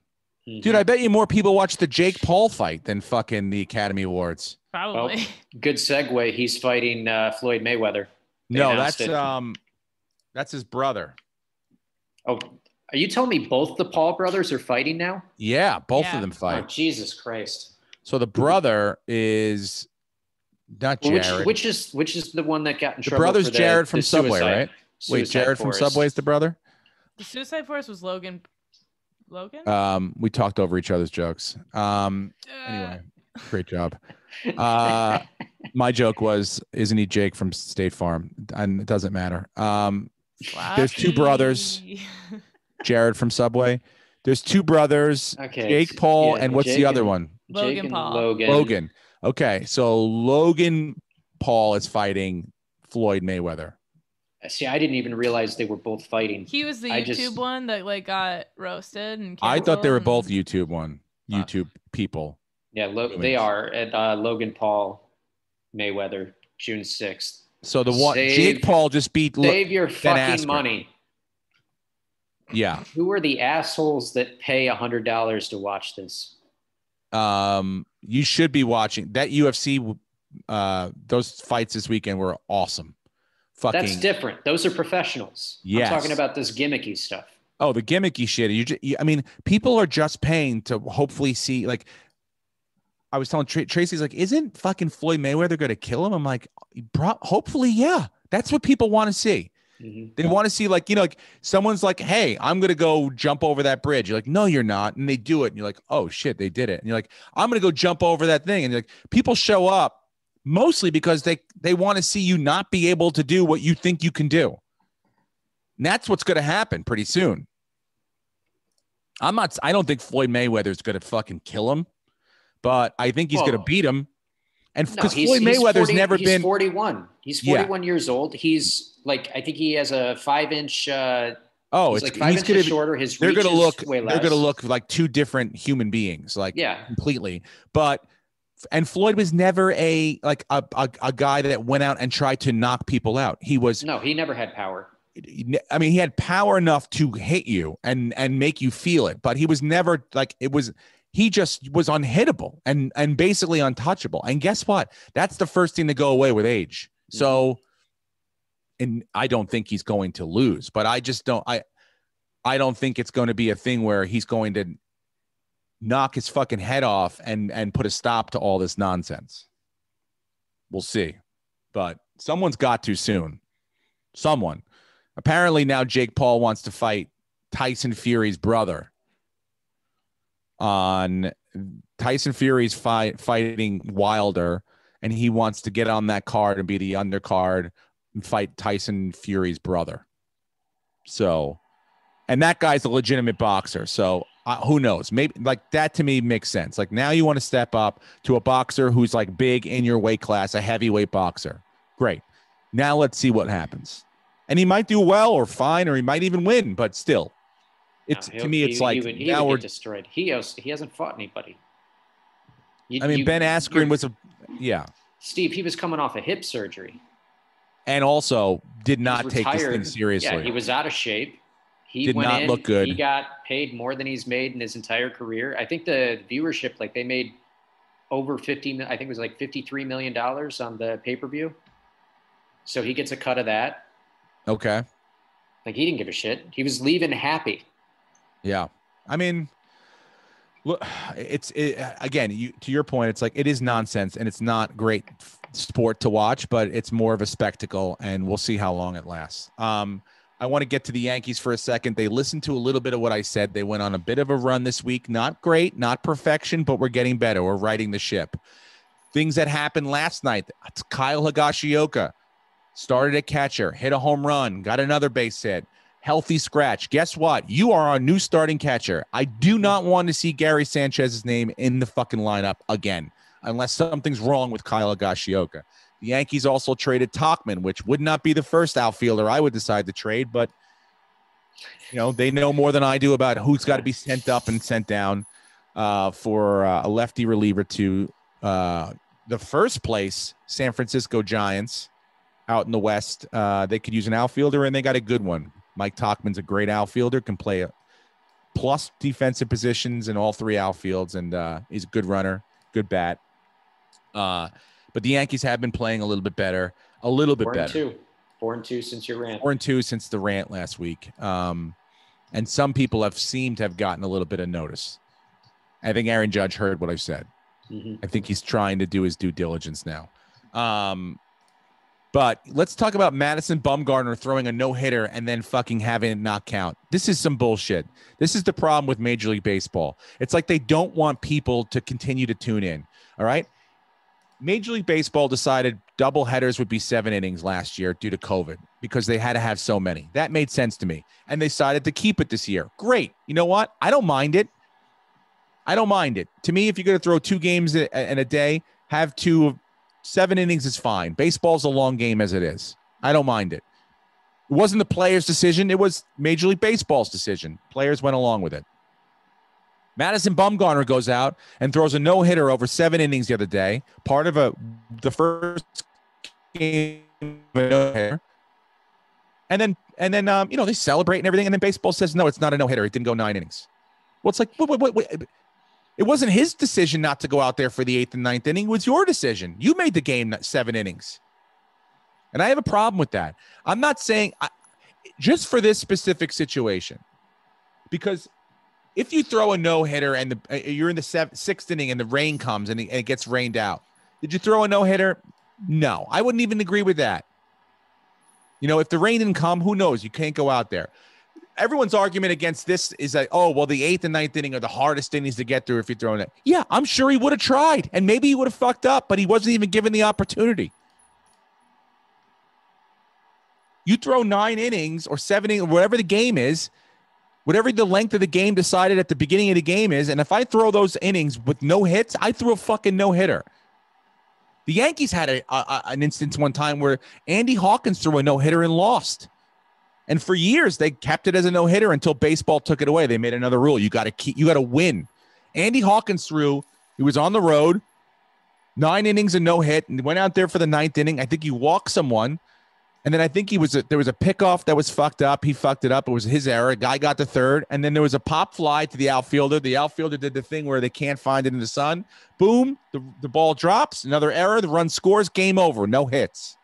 Dude, I bet you more people watch the Jake Paul fight than fucking the Academy Awards. Probably. Well, good segue. He's fighting Floyd Mayweather. No, that's his brother. Oh, are you telling me both the Paul brothers are fighting now? Yeah, both of them fight. Oh, Jesus Christ. So the brother is not Jared. Which is the one that got in trouble? The brother's for Jared from Subway, suicide, right? Wait, Jared Forest. from Subway is the brother? The Suicide Forest was Logan. We talked over each other's jokes. Anyway, great job. My joke was, isn't he Jake from State Farm? And it doesn't matter. There's two brothers, Jared from Subway. There's two brothers, Jake Paul, and what's the other one? Logan Paul. Logan. Okay, so Logan Paul is fighting Floyd Mayweather. See, I didn't even realize they were both fighting. He was the YouTube one that like got roasted and I thought they were both YouTube people. Yeah, they are at Logan Paul Mayweather, June 6th. So the one Jake Paul just beat. Save your fucking money. Yeah. Who are the assholes that pay $100 to watch this? You should be watching that UFC. Those fights this weekend were awesome. That's different. Those are professionals. Yes. I'm talking about this gimmicky stuff. Oh, the gimmicky shit. I mean, people are just paying to hopefully see. Like, I was telling Tracy's like, isn't fucking Floyd Mayweather going to kill him? I'm like, hopefully, yeah. That's what people want to see. Mm-hmm. They want to see, like, like someone's like, hey, I'm going to go jump over that bridge. You're like, no, you're not. And they do it. And you're like, oh, shit, they did it. And you're like, I'm going to go jump over that thing. And you're like, people show up mostly because they want to see you not be able to do what you think you can do. And that's what's going to happen pretty soon. I don't think Floyd Mayweather is going to fucking kill him, but I think he's going to beat him. And because Floyd Mayweather's never been. He's 41. He's 41 years old. He's like, I think he has a 5-inch. It's like 5 inches shorter. They're going to look like two different human beings, like completely. But and Floyd was never a guy that went out and tried to knock people out. He never had power. I mean, he had power enough to hit you and make you feel it, but he was never like he just was unhittable and basically untouchable. And guess what? That's the first thing to go away with age. So, and I don't think he's going to lose, but I don't think it's going to be a thing where he's going to knock his fucking head off and put a stop to all this nonsense. We'll see. But someone's got to soon. Someone. Apparently now Jake Paul wants to fight Tyson Fury's brother. On Tyson Fury's fighting Wilder, and he wants to get on that card and be the undercard and fight Tyson Fury's brother. So, and that guy's a legitimate boxer. So who knows? Maybe like that to me makes sense. Like now you want to step up to a boxer who's like big in your weight class, a heavyweight boxer. Great. Now let's see what happens. And he might do well or fine, or he might even win, but still. To me, it's like now we're destroyed. He hasn't fought anybody. Ben Askren was Steve, he was coming off a hip surgery. And also did not take this thing seriously. Yeah, he was out of shape. He did not look good. He got paid more than he's made in his entire career. I think the viewership, like they made over I think it was like $53 million on the pay-per-view. So he gets a cut of that. Okay. Like he didn't give a shit. He was leaving happy. Yeah. I mean, look, again, to your point, it's like, it is nonsense and it's not great sport to watch, but it's more of a spectacle and we'll see how long it lasts. I want to get to the Yankees for a second. They listened to a little bit of what I said. They went on a bit of a run this week. Not great, not perfection, but we're getting better. We're righting the ship. Things that happened last night. Kyle Higashioka started at catcher, hit a home run, got another base hit, healthy scratch. Guess what? You are our new starting catcher. I do not want to see Gary Sanchez's name in the fucking lineup again, unless something's wrong with Kyle Higashioka. The Yankees also traded Tauchman, which would not be the first outfielder I would decide to trade, but they know more than I do about who's got to be sent up and sent down for a lefty reliever to the first place San Francisco Giants out in the West. They could use an outfielder, and they got a good one. Mike Tauchman's a great outfielder, can play plus defensive positions in all three outfields, and he's a good runner, good bat. But the Yankees have been playing a little bit better, a little bit better. 4-2 since your rant. 4-2 since the rant last week. And some people have seemed to have gotten a little bit of notice. I think Aaron Judge heard what I said. Mm-hmm. I think he's trying to do his due diligence now. But let's talk about Madison Bumgarner throwing a no-hitter and then fucking having it not count. This is some bullshit. This is the problem with Major League Baseball. It's like they don't want people to continue to tune in. All right? Major League Baseball decided double headers would be 7 innings last year due to COVID because they had to have so many. That made sense to me. And they decided to keep it this year. Great. You know what? I don't mind it. To me, if you're going to throw 2 games in a day, have 7 innings is fine. Baseball's a long game as it is. I don't mind it. It wasn't the players' decision. It was Major League Baseball's decision. Players went along with it. Madison Bumgarner goes out and throws a no-hitter over 7 innings the other day, part of the first game of a no-hitter. And then they celebrate and everything, and then baseball says, no, it's not a no-hitter. It didn't go 9 innings. Well, it's like, wait. It wasn't his decision not to go out there for the 8th and 9th inning. It was your decision. You made the game 7 innings. And I have a problem with that. I'm not saying just for this specific situation, because if you throw a no-hitter and you're in the 6th inning and the rain comes and it gets rained out, did you throw a no-hitter? No, I wouldn't even agree with that. If the rain didn't come, who knows? You can't go out there. Everyone's argument against this is that, the 8th and 9th inning are the hardest innings to get through if you're throwing it. Yeah, I'm sure he would have tried, and maybe he would have fucked up, but he wasn't even given the opportunity. You throw 9 innings or 7 innings, or whatever the game is, whatever the length of the game decided at the beginning of the game is, and if I throw those innings with no hits, I threw a fucking no-hitter. The Yankees had an instance one time where Andy Hawkins threw a no-hitter and lost. And for years, they kept it as a no-hitter until baseball took it away. They made another rule. You got to win. Andy Hawkins he was on the road, 9 innings and no hit, and went out there for the 9th inning. I think he walked someone. And then I think there was a pickoff that was fucked up. He fucked it up. It was his error. A guy got to third. And then there was a pop fly to the outfielder. The outfielder did the thing where they can't find it in the sun. Boom. The ball drops. Another error. The run scores. Game over. No hits.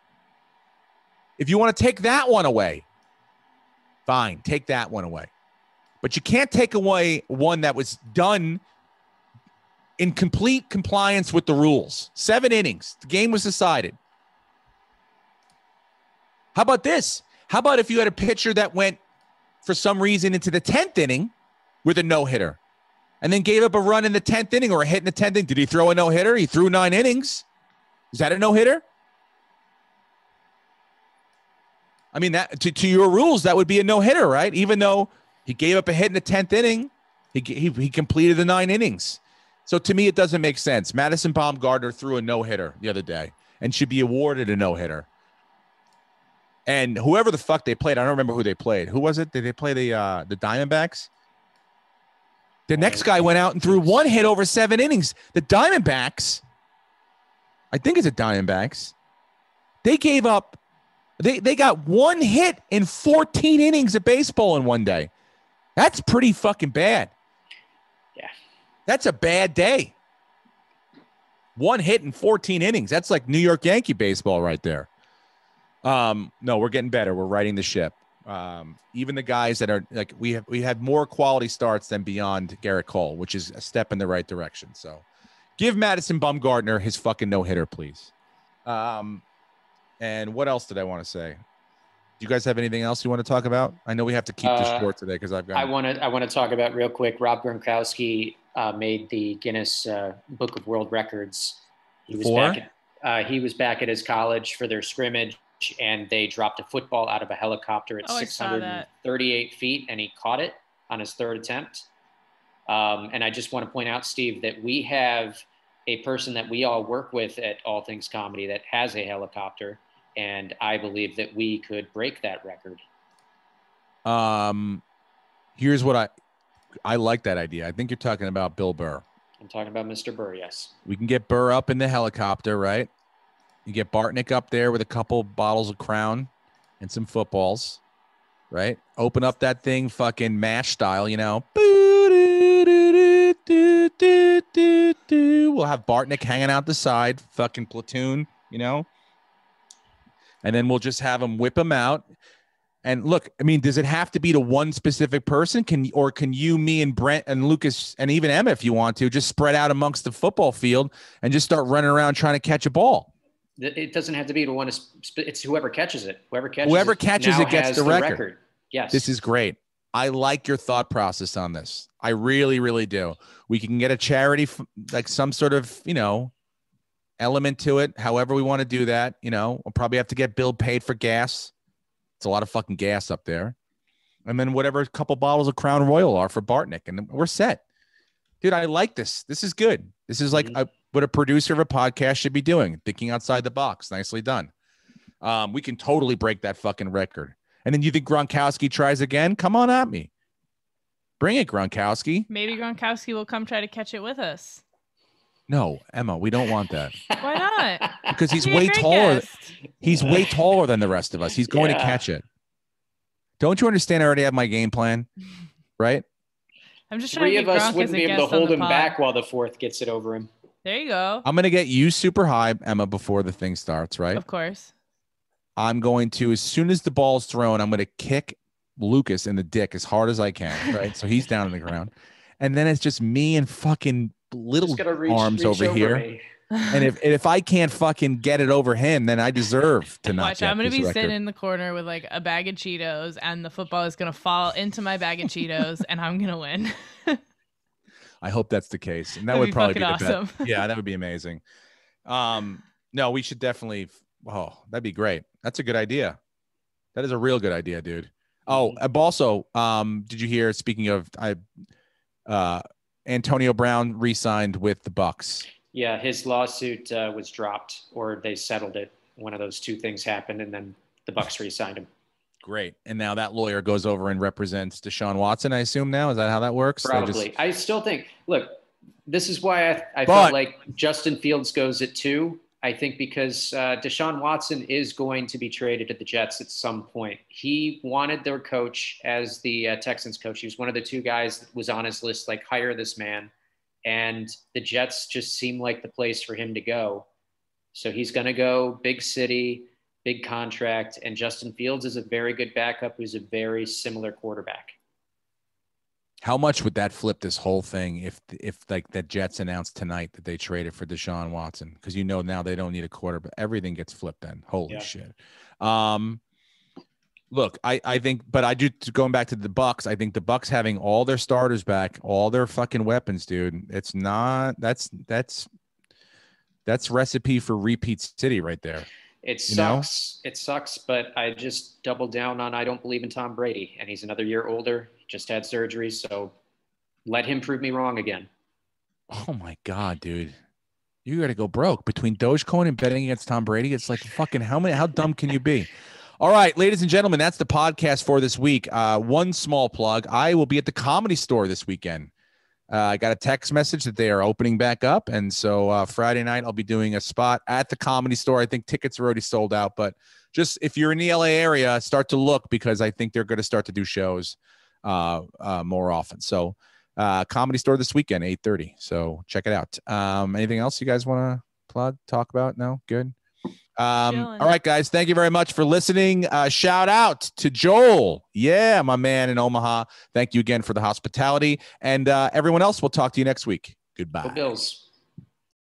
If you want to take that one away, fine, take that one away. But you can't take away one that was done in complete compliance with the rules. 7 innings. The game was decided. How about this? How about if you had a pitcher that went, for some reason, into the 10th inning with a no-hitter and then gave up a run in the 10th inning or a hit in the 10th inning? Did he throw a no-hitter? He threw 9 innings. Is that a no-hitter? I mean, that to your rules, that would be a no-hitter, right? Even though he gave up a hit in the 10th inning, he completed the 9 innings. So to me, it doesn't make sense. Madison Bumgarner threw a no-hitter the other day and should be awarded a no-hitter. And whoever the fuck they played, I don't remember who they played. Who was it? Did they play the Diamondbacks? The next guy went out and threw 1 hit over 7 innings. The Diamondbacks, I think it's the Diamondbacks, they gave up. They got 1 hit in 14 innings of baseball in one day. That's pretty fucking bad. Yeah. That's a bad day. 1 hit in 14 innings. That's like New York Yankee baseball right there. No, we're getting better. We're righting the ship. Even the guys that are like, we had more quality starts than beyond Garrett Cole, which is a step in the right direction. So give Madison Bumgarner his fucking no-hitter, please. And what else did I want to say? Do you guys have anything else you want to talk about? I know we have to keep this short today because I've got. I want to talk about real quick. Rob Gronkowski made the Guinness Book of World Records. He was back at his college for their scrimmage, and they dropped a football out of a helicopter at 638 feet, and he caught it on his third attempt. And I just want to point out, Steve, that we have a person that we all work with at All Things Comedy that has a helicopter. And I believe that we could break that record. Here's what I like that idea. I think you're talking about Bill Burr. I'm talking about Mr. Burr, yes. We can get Burr up in the helicopter, right? You get Bartnick up there with a couple bottles of Crown and some footballs, right? Open up that thing fucking MASH style, you know. We'll have Bartnick hanging out the side, fucking platoon, you know. And then we'll just have them whip them out. And look, I mean, does it have to be to one specific person? Can you, me, and Brent and Lucas and even Emma, if you want to, just spread out amongst the football field and just start running around trying to catch a ball? It doesn't have to be to one. It's whoever catches it. Whoever catches it gets the record. Yes. This is great. I like your thought process on this. I really, really do. We can get a charity, like some sort of, you know, element to it. However we want to do that, you know, we'll probably have to get Bill paid for gas. It's a lot of fucking gas up there. And then whatever a couple bottles of Crown Royal are for Bartnick, and we're set. Dude, I like this. This is good. This is like what a producer of a podcast should be doing, thinking outside the box. Nicely done. We can totally break that fucking record. And then you think Gronkowski tries again? Come on at me. Bring it, Gronkowski. Maybe Gronkowski will come try to catch it with us. No, Emma, we don't want that. Why not? Because he's way taller. He's way taller than the rest of us. He's going to catch it. Don't you understand? I already have my game plan, right? I'm just trying to get Three of us Gronk wouldn't be able to hold him back while the fourth gets it over him. There you go. I'm going to get you super high, Emma, before the thing starts, right? Of course. I'm going to, as soon as the ball's thrown, I'm going to kick Lucas in the dick as hard as I can, right? So he's down on the ground. And then it's just me and fucking little arms over here. Me. And if I can't fucking get it over him, then I deserve to not. Watch, I'm gonna be sitting in the corner with like a bag of Cheetos, and the football is gonna fall into my bag of Cheetos, and I'm gonna win. I hope that's the case, and that would probably be the awesome. best. Yeah, that would be amazing. No, we should definitely. Oh, that'd be great. That's a good idea. That is a real good idea, dude. Oh, also, did you hear? Speaking of, Antonio Brown re-signed with the Bucks. Yeah, his lawsuit was dropped, or they settled it. One of those two things happened, and then the Bucks re-signed him. Great. And now that lawyer goes over and represents Deshaun Watson, I assume now? Is that how that works? Probably. I still think, look, this is why I felt like Justin Fields goes at 2. I think because Deshaun Watson is going to be traded to the Jets at some point. He wanted their coach as the Texans coach. He was one of the 2 guys that was on his list, like, hire this man. And the Jets just seem like the place for him to go. So he's going to go big city, big contract. And Justin Fields is a very good backup who's a very similar quarterback. How much would that flip this whole thing if like the Jets announced tonight that they traded for Deshaun Watson? Because now they don't need a quarterback. Everything gets flipped then. Holy shit. Look, I think, but I do, going back to the Bucks, I think the Bucks having all their starters back, all their fucking weapons, dude, it's not, that's recipe for repeat city right there. It sucks. It sucks, but I just double down on I don't believe in Tom Brady, and he's another year older. He just had surgery, so let him prove me wrong again. Oh my God, dude. You got to go broke between Dogecoin and betting against Tom Brady. It's like fucking how dumb can you be? All right, ladies and gentlemen, that's the podcast for this week. One small plug. I will be at the Comedy Store this weekend. I got a text message that they are opening back up. And so Friday night, I'll be doing a spot at the Comedy Store. I think tickets are already sold out, but just if you're in the LA area, start to look because I think they're going to start to do shows more often. So Comedy Store this weekend, 8:30. So check it out. Anything else you guys want to plug, talk about? No? Good. All right, guys. Thank you very much for listening. Shout out to Joel. Yeah, my man in Omaha. Thank you again for the hospitality. And everyone else, we'll talk to you next week. Goodbye. Go Bills.